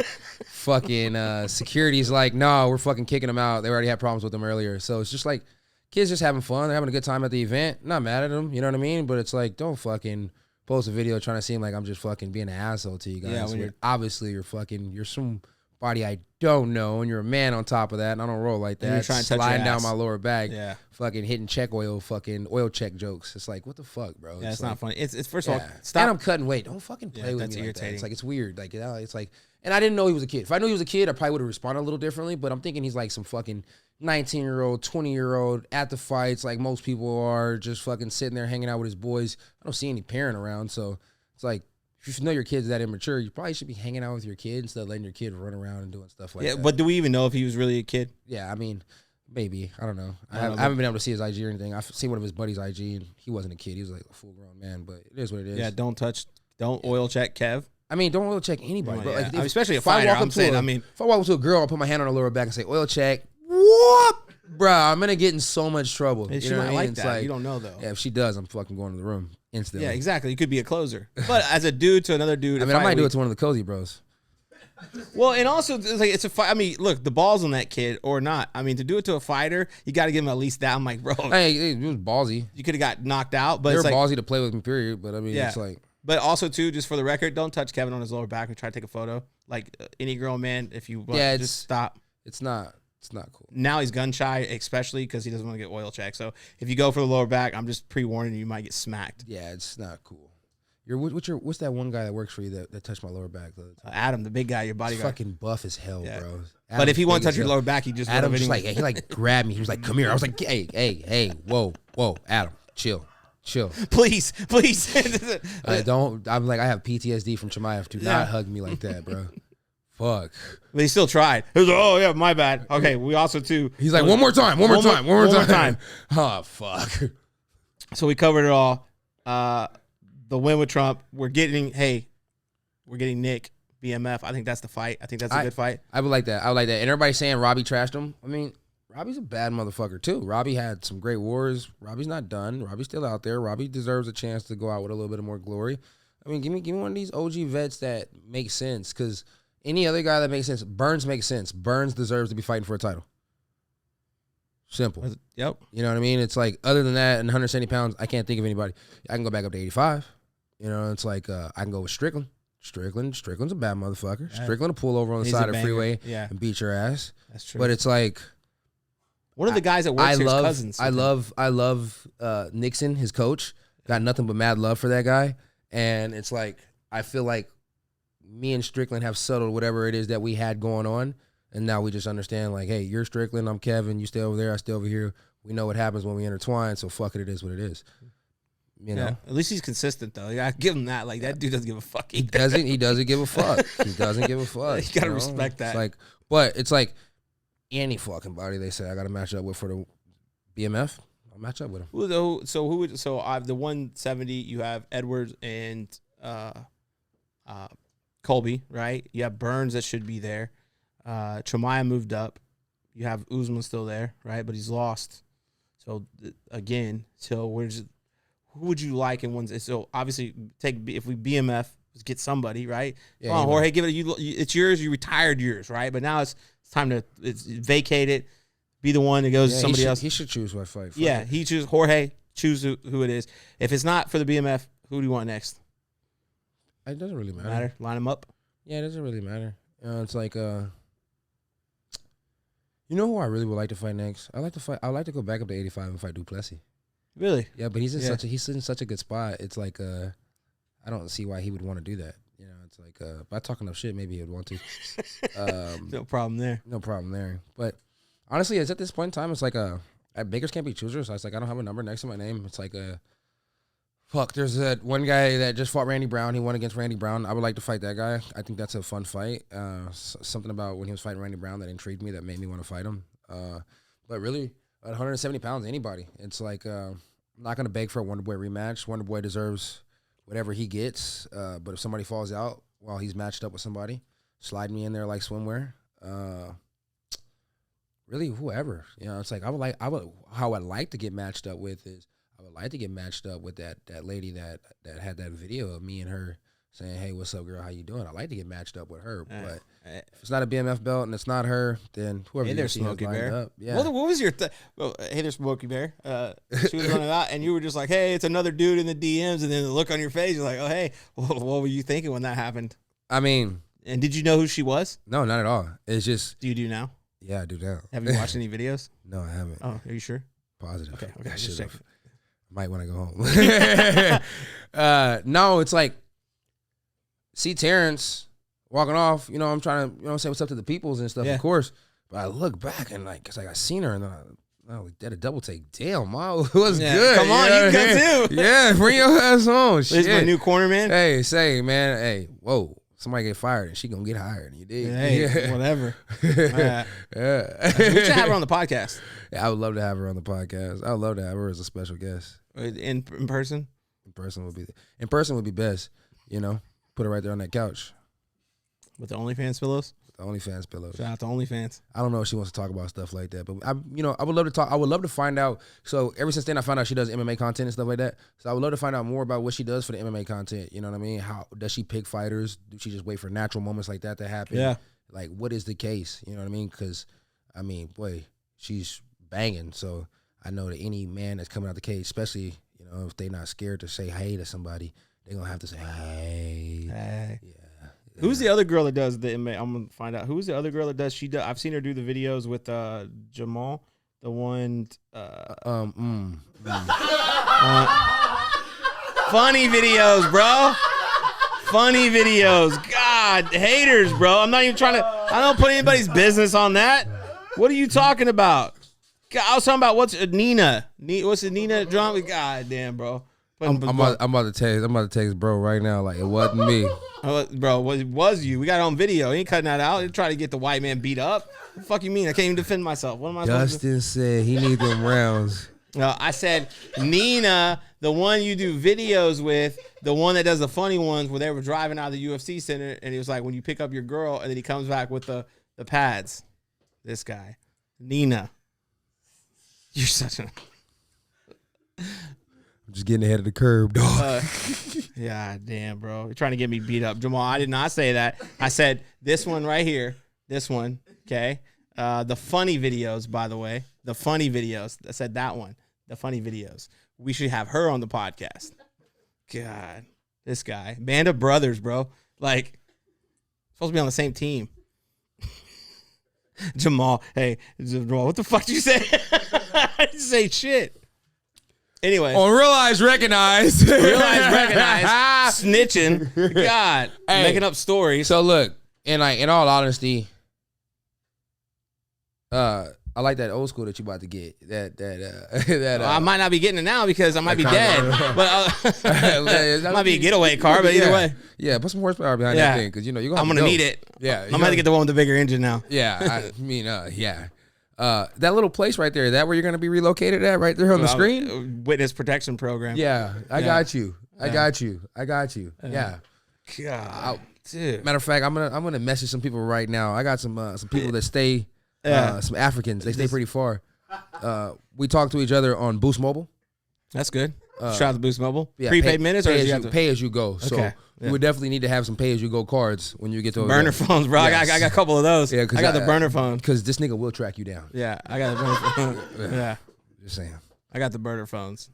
Fucking security's like, no, we're fucking kicking them out. They already had problems with them earlier. So it's just like kids just having fun. They're having a good time at the event. Not mad at them, you know what I mean? But it's like, don't fucking post a video trying to seem like I'm just fucking being an asshole to you guys. Yeah, when obviously you're somebody I don't know, and you're a man on top of that, and I don't roll like that. And you're trying to sliding down my lower back, fucking hitting fucking oil check jokes. It's like, what the fuck, bro? Yeah, it's not funny. It's first of all, stop. And I'm cutting weight. Don't fucking play with me like that. It's like, it's weird. Like, it's like, and I didn't know he was a kid. If I knew he was a kid, I probably would have responded a little differently, but I'm thinking he's like some fucking 19-year-old, 20-year-old at the fights, like most people are, just fucking sitting there hanging out with his boys. I don't see any parent around, so it's like, if you know your kid's that immature, you probably should be hanging out with your kid instead of letting your kid run around and doing stuff like that. Yeah, but do we even know if he was really a kid? Yeah, I mean, maybe. I don't know. I haven't been able to see his IG or anything. I've seen one of his buddies' IG, and he wasn't a kid. He was like a full-grown man, but it is what it is. Yeah, don't oil check Kev. I mean, don't oil check anybody. Bro. Like, especially a fighter, if I walk up to a girl, I'll put my hand on her lower back and say, oil check. Whoop! Bro, I'm going to get in so much trouble. She might like that. Like, you don't know, though. Yeah, if she does, I'm fucking going to the room instantly. Yeah, exactly. You could be a closer. But as a dude to another dude. I mean, I might do it to one of the cozy bros. Well, and also, it's like, it's a fight. I mean, look, the ball's on that kid or not. I mean, to do it to a fighter, you got to give him at least that. I'm like, bro. Hey, it was ballsy. You could have got knocked out. But they were like, ballsy to play with me, period. But I mean, it's like. But also, too, just for the record, don't touch Kevin on his lower back and try to take a photo. Like any grown man, if you want, just stop. It's not cool. Now he's gun shy, especially because he doesn't want to get oil checked. So if you go for the lower back, I'm just pre-warning you might get smacked. Yeah, it's not cool. What's that one guy that works for you that touched my lower back? Adam, the big guy, your bodyguard. Fucking buff as hell, bro. Adam's but if he wants to touch your lower back, he just Adam just like he like grabbed me. He was like, "Come here." I was like, "Hey, whoa, Adam, chill." Please. Don't. I'm like, I have PTSD from Chimaev. Do not hug me like that, bro. Fuck. But he still tried. He was like, oh, yeah, my bad. Okay, we also, too. He's like, one more time. Oh, fuck. So we covered it all. The win with Trump. We're getting Nick, BMF. I think that's the fight. I think that's a good fight. I would like that. And everybody's saying Robbie trashed him. I mean, Robbie's a bad motherfucker, too. Robbie had some great wars. Robbie's not done. Robbie's still out there. Robbie deserves a chance to go out with a little bit of more glory. I mean, give me one of these OG vets that make sense, because any other guy that makes sense, Burns makes sense. Burns deserves to be fighting for a title. Simple. Yep. You know what I mean? It's like, other than that, and 170 pounds, I can't think of anybody. I can go back up to 85. You know, it's like, I can go with Strickland. Strickland's a bad motherfucker. Yeah. Strickland will pull over on the side of the freeway and beat your ass. That's true. But it's like, one of the guys that works here is Cousins. I love Nixon, his coach. Got nothing but mad love for that guy. And it's like, I feel like me and Strickland have settled whatever it is that we had going on. And now we just understand, like, hey, you're Strickland, I'm Kevin, you stay over there, I stay over here. We know what happens when we intertwine, so fuck it is what it is. You know? At least he's consistent, though. I give him that. Like, that dude doesn't give a fuck either. He doesn't give a fuck. He doesn't give a fuck. You gotta respect that. It's like, but it's like, any fucking body they say I got to match up with for the BMF, I'll match up with him. So who would? So I have the 170. You have Edwards and Colby, right? You have Burns that should be there. Chimaev moved up. You have Usman still there, right? But he's lost. So again, who would you like in one? So obviously, if we BMF, get somebody, right? Yeah, come on, Jorge, give it. It's yours. You retired yours, right? But now it's time to vacate it. Be the one that goes to somebody else. He should choose who I fight. He chooses Jorge. Choose who it is. If it's not for the BMF, who do you want next? It doesn't really matter. Line them up. Yeah, it doesn't really matter. It's like you know who I really would like to fight next? I like to go back up to 85 and fight Duplessis. Really? Yeah, but he's in such a good spot. It's like I don't see why he would want to do that. You know, it's like by talking up shit, maybe he would want to. No problem there. No problem there. But honestly, it's at this point in time, it's like Bakers can't be choosers. So it's like I don't have a number next to my name. It's like fuck. There's that one guy that just fought Randy Brown. He won against Randy Brown. I would like to fight that guy. I think that's a fun fight. Something about when he was fighting Randy Brown that intrigued me, that made me want to fight him. But really, At 170 pounds, anybody. It's like I'm not gonna beg for a Wonder Boy rematch. Wonder Boy deserves whatever he gets. But if somebody falls out while he's matched up with somebody, slide me in there like swimwear. Really, whoever. You know, it's like how I'd like to get matched up with is I would like to get matched up with that lady that had that video of me and her saying, "Hey, what's up, girl? How you doing?" I like to get matched up with her, but if it's not a BMF belt and it's not her, then whoever. Hey there, Smokey Bear. Up, yeah. What was your? Hey there, Smokey Bear. She was running out, and you were just like, "Hey, it's another dude in the DMs," and then the look on your face, you're like, "Oh, hey, what were you thinking when that happened?" I mean, and did you know who she was? No, not at all. It's just. Do you do now? Yeah, I do now. Have you watched any videos? No, I haven't. Oh, are you sure? Positive. Okay, I just checking. Might want to go home. No, it's like, see Terrence walking off, you know, I'm trying to, say what's up to the peoples and stuff, of course. But I look back and cause I seen her and then we did a double take. Damn, Ma, it was good. Come on, you come too. Yeah, bring your ass home. Shit. This is my new corner, man. Hey, man, hey, whoa. Somebody get fired and she gonna get hired. You dig? Hey, whatever. Yeah. We should have her on the podcast. Yeah, I would love to have her on the podcast. I would love to have her as a special guest. In person? In person would be best. You know, put her right there on that couch with the OnlyFans pillows. The OnlyFans pillows. Shout out to OnlyFans. I don't know if she wants to talk about stuff like that, but I would love to talk. I would love to find out. So ever since then, I found out she does MMA content and stuff like that. So I would love to find out more about what she does for the MMA content. You know what I mean? How does she pick fighters? Do she just wait for natural moments like that to happen? Yeah. Like, what is the case? You know what I mean? Because, I mean, boy, she's banging. So I know that any man that's coming out the cage, especially, if they're not scared to say hey to somebody, they're going to have to say hey. Hey. Yeah. Who's the other girl that does the MMA? I'm gonna find out. Who's the other girl that does? I've seen her do the videos with Jamal. The one. Funny videos, bro. Funny videos. God, haters, bro. I'm not even trying to. I don't put anybody's business on that. What are you talking about? God, I was talking about what's Nina. What's the Nina drama? God damn, bro. I'm about to text bro right now. Like, it wasn't me. Bro, it was you. We got it on video. He ain't cutting that out. He try to get the white man beat up. What the fuck you mean? I can't even defend myself. What am I supposed to do? Dustin said he need them rounds. No, I said Nina, the one you do videos with, the one that does the funny ones where they were driving out of the UFC center, and he was like, when you pick up your girl, and then he comes back with the pads. This guy. Nina. You're such a... I'm just getting ahead of the curve, dog. Yeah, damn, bro. You're trying to get me beat up. Jamal, I did not say that. I said this one right here. This one, okay? The funny videos, by the way. The funny videos. I said that one. The funny videos. We should have her on the podcast. God, this guy. Band of brothers, bro. Like, supposed to be on the same team. Jamal, hey, Jamal, what the fuck did you say? I didn't say shit. Anyway. On Realize Recognize. Snitching. God. Hey, making up stories. So look, in all honesty, I like that old school that you about to get. I might not be getting it now because I might be dead. But it might be a getaway car, but either way. Yeah, put some horsepower behind that thing because you're gonna. I'm gonna need it. Yeah, I'm gonna get the one with the bigger engine now. Yeah, yeah. That little place right there, is that where you're going to be relocated at, right there on the screen? Witness protection program. Yeah, I got you. I got you. Yeah. God, dude. Matter of fact, I'm gonna message some people right now. I got some people that stay, some Africans. They stay pretty far. We talk to each other on Boost Mobile. That's good. Shout out to Boost Mobile. Yeah, prepaid minutes or pay as you go. So okay. we would definitely need to have some pay as you go cards when you get to burner phones, bro. Yes. I got a couple of those. Yeah, I got the burner phone because this nigga will track you down. Yeah, I got the burner phone. Yeah, just saying. I got the burner phones.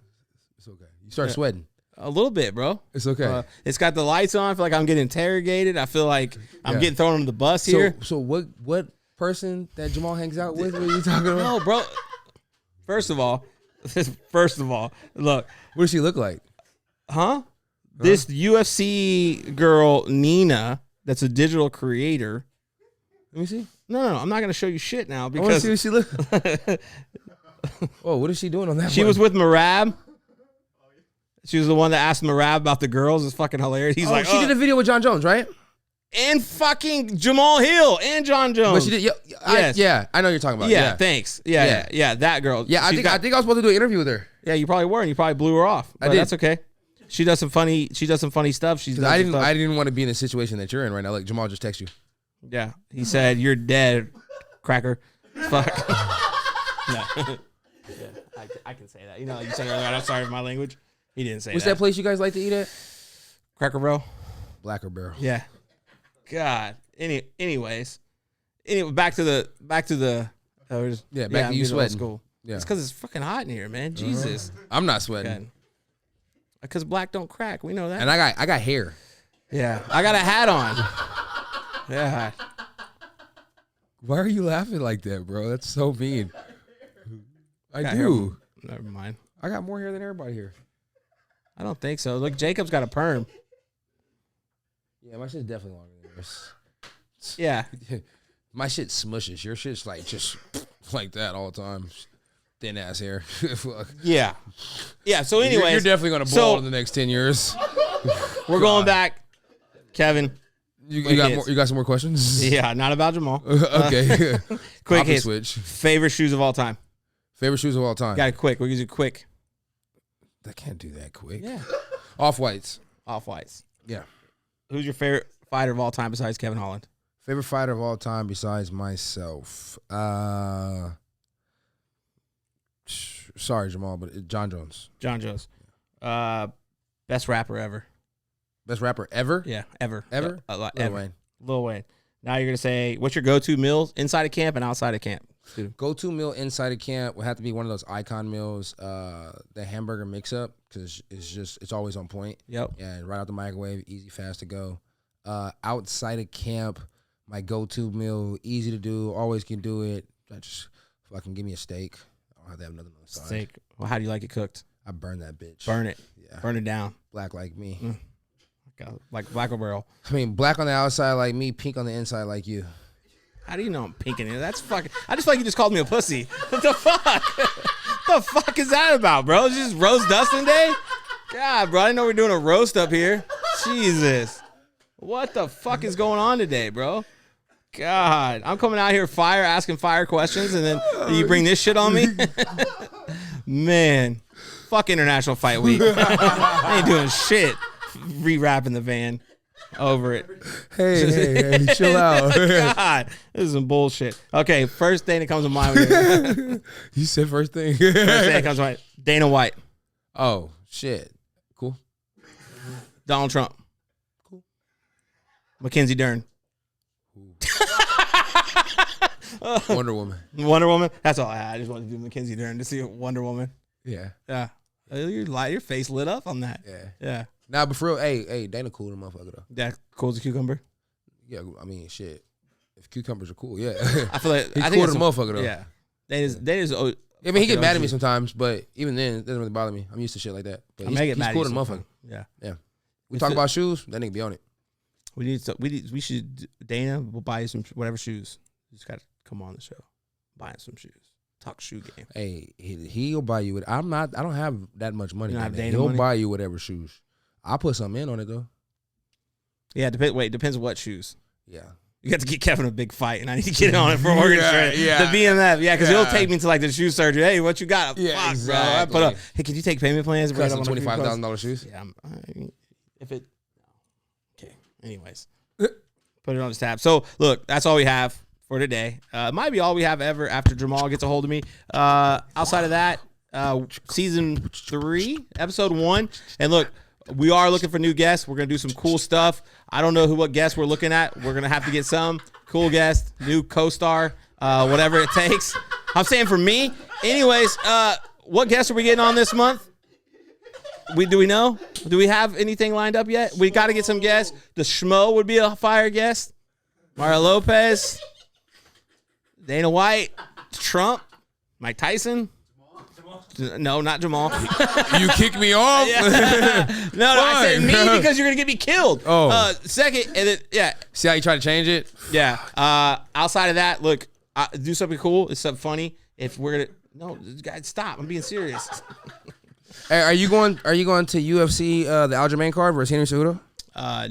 It's okay. You start sweating a little bit, bro. It's okay. It's got the lights on. I feel like I'm getting interrogated. I feel like I'm getting thrown under the bus here. So what person that Jamal hangs out with? What are you talking about? No, bro. First of all, look. What does she look like? Huh? This UFC girl, Nina, that's a digital creator. Let me see. No, I'm not going to show you shit now because... I want to see what she looks. Oh, what is she doing on that She was with Marab. She was the one that asked Marab about the girls. It's fucking hilarious. He's like, she did a video with John Jones, right? and fucking Jamal Hill and John Jones. But she did. Yeah, I know what you're talking about. Yeah, thanks. Yeah, that girl. Yeah, I think I was supposed to do an interview with her. Yeah, you probably were, and you probably blew her off. But I did. That's okay. She does some funny stuff. I didn't want to be in the situation that you're in right now. Like Jamal just text you. Yeah, he said you're dead, cracker. Fuck. No. Yeah, I can say that. You know, like you said earlier, I'm sorry for my language. He didn't say What's that. that place you guys like to eat at? Cracker Barrel. Blacker Barrel. Yeah. Anyways, back to the. Back to you sweating. School. Yeah. It's because it's fucking hot in here, man. Jesus. I'm not sweating. Because black don't crack. We know that. And I got hair. Yeah. I got a hat on. Yeah. Why are you laughing like that, bro? That's so mean. I Got do. hair. Never mind. I got more hair than everybody here. I don't think so. Look, Jacob's got a perm. Yeah, my shit's definitely longer than yours. Yeah. My shit smushes. Your shit's like just like that all the time. Thin ass hair. Fuck. Yeah. Yeah. So anyways. You're definitely gonna bald in the next 10 years. We're going back. Kevin. You got some more questions? Yeah, not about Jamal. Okay. Quick hits. Switch. Favorite shoes of all time. Favorite shoes of all time. Got it quick. We'll use it quick. I can't do that quick. Yeah. Off-whites. Off-whites. Yeah. Who's your favorite fighter of all time besides Kevin Holland? Favorite fighter of all time besides myself. Sorry, Jamal, but John Jones. John Jones. Best rapper ever. Best rapper ever? Yeah, ever. Ever? Lil Lil Wayne. Lil Wayne. Now you're going to say, what's your go-to meals inside of camp and outside of camp? Go-to meal inside of camp would have to be one of those icon meals, the hamburger mix-up, because it's always on point. Yep. And right out the microwave, easy, fast to go. Outside of camp, my go-to meal, easy to do, always can do it. Just fucking give me a steak. I don't have to have nothing on the side. Steak. Well, how do you like it cooked? I burn that bitch. Burn it. Yeah. Burn it down. Black like me. Like Black Barrel. I mean, black on the outside like me, pink on the inside like you. How do you know I'm pinking it? That's fucking. I just feel like you just called me a pussy. What the fuck? What the fuck is that about, bro? It's just roast Dustin day? God, bro, I didn't know we were doing a roast up here. Jesus. What the fuck is going on today, bro? God, I'm coming out here asking fire questions, and then you bring this shit on me? Man, fuck International Fight Week. I ain't doing shit. Re-wrapping the van over it. Hey, chill out. God, this is some bullshit. Okay, first thing that comes to mind. You said first thing? First thing that comes to mind. Dana White. Oh, shit. Cool. Donald Trump. Cool. Mackenzie Dern. Wonder Woman. Wonder Woman. That's all I had. I just wanted to do Mackenzie Dern to see Wonder Woman. Yeah. Yeah. Your face lit up on that. Yeah. Yeah. Nah, but for real, hey, Dana cool the motherfucker though. That cool as a cucumber. Yeah, I mean, shit. If cucumbers are cool, yeah. I feel like he's I cool think to the motherfucker though. Yeah. Dana's. I mean, he get mad at me sometimes, but even then, it doesn't really bother me. I'm used to shit like that. But he's cool to the motherfucker. Yeah. Yeah. We talk about shoes, that nigga be on it. We should. Dana will buy you some whatever shoes. You just gotta come on the show, buy some shoes. Talk shoe game. Hey, he'll buy you. I don't have that much money. You don't have Dana he'll money? buy you whatever shoes. I'll put something in on it though. Yeah, depends on what shoes. Yeah. You got to get Kevin a big fight, and I need to get on it for Morgan Straight. Yeah. The BMF, yeah, because he'll take me to like the shoe surgery. Hey, what you got? Yeah, Fuck, exactly. bro. Hey, can you take payment plans? Custom $25,000 shoes. Yeah, if it. Okay. Anyways, put it on his tab. So look, that's all we have for today. It might be all we have ever after Jamal gets a hold of me. Outside of that, season 3, episode 1, and look. We are looking for new guests. We're going to do some cool stuff. I don't know what guests we're looking at. We're going to have to get some cool guests, new co-star, whatever it takes. I'm saying for me. Anyways, what guests are we getting on this month? Do we know? Do we have anything lined up yet? We got to get some guests. The Schmo would be a fire guest. Mario Lopez. Dana White. Trump. Mike Tyson. No, not Jamal. You kicked me off? No, I said me because you're going to get me killed. Oh. Second, and then, yeah. See how you try to change it? Yeah. Outside of that, look, do something cool. It's something funny. If we're going to, no, guys, stop. I'm being serious. Hey, are you going to UFC, the Aljamain card versus Henry Cejudo?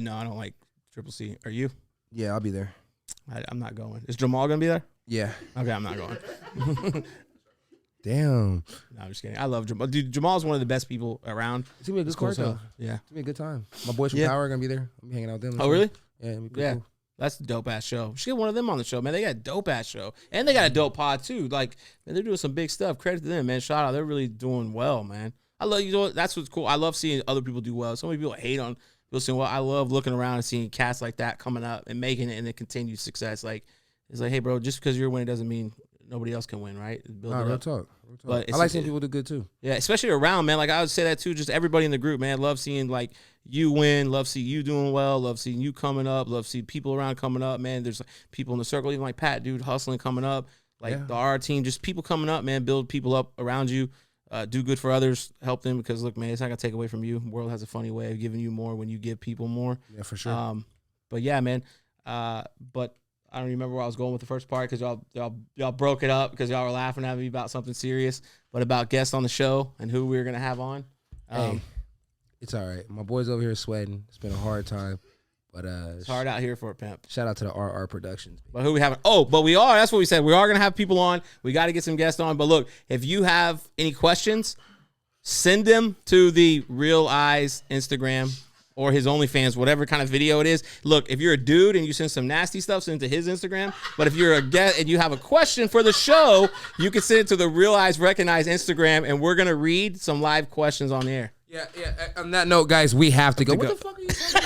No, I don't like Triple C. Are you? Yeah, I'll be there. I'm not going. Is Jamal gonna be there? Yeah. Okay, I'm not going. Damn. No, I'm just kidding. I love Jamal. Dude, Jamal's one of the best people around. It's gonna be a good card though. Yeah. It's gonna be a good time. My boys from Yeah. Power are gonna be there. I'm hanging out with them. Oh, really? Yeah. It'll be pretty Yeah. cool. That's a dope ass show. We should get one of them on the show, man. They got a dope ass show, and they got a dope pod too. Like, man, they're doing some big stuff. Credit to them, man. Shout out, they're really doing well, man. I love you. Know, that's what's cool. I love seeing other people do well. So many people hate on people saying, "Well, I love looking around and seeing cats like that coming up and making it and then continued success." Like, it's like, hey, bro, just because you're winning doesn't mean nobody else can win, right? Build it Real up. talk. But I like seeing people do good too. Yeah, especially around, man. Like I would say that too. Just everybody in the group, man. Love seeing like you win. Love seeing you doing well. Love seeing you coming up. Love seeing people around coming up, man. There's people in the circle, even like Pat, dude, hustling coming up. Like the R team, just people coming up, man. Build people up around you. Do good for others. Help them because look, man, it's not gonna take away from you. The world has a funny way of giving you more when you give people more. Yeah, for sure. But yeah, man. But I don't remember where I was going with the first part because y'all broke it up because y'all were laughing at me about something serious, but about guests on the show and who we were gonna have on. Hey, it's all right. My boys over here sweating. It's been a hard time, but it's hard out here for a pimp. Shout out to the RR Productions. But who we haven't? Oh, but we are. That's what we said. We are gonna have people on. We got to get some guests on. But look, if you have any questions, send them to the Real Eyes Instagram. Or his OnlyFans, whatever kind of video it is. Look, if you're a dude and you send some nasty stuff, send it to his Instagram. But if you're a guest and you have a question for the show, you can send it to the Real Eyes Recognize Instagram, and we're gonna read some live questions on the air. Yeah. On that note, guys, we have to go. What the fuck are you talking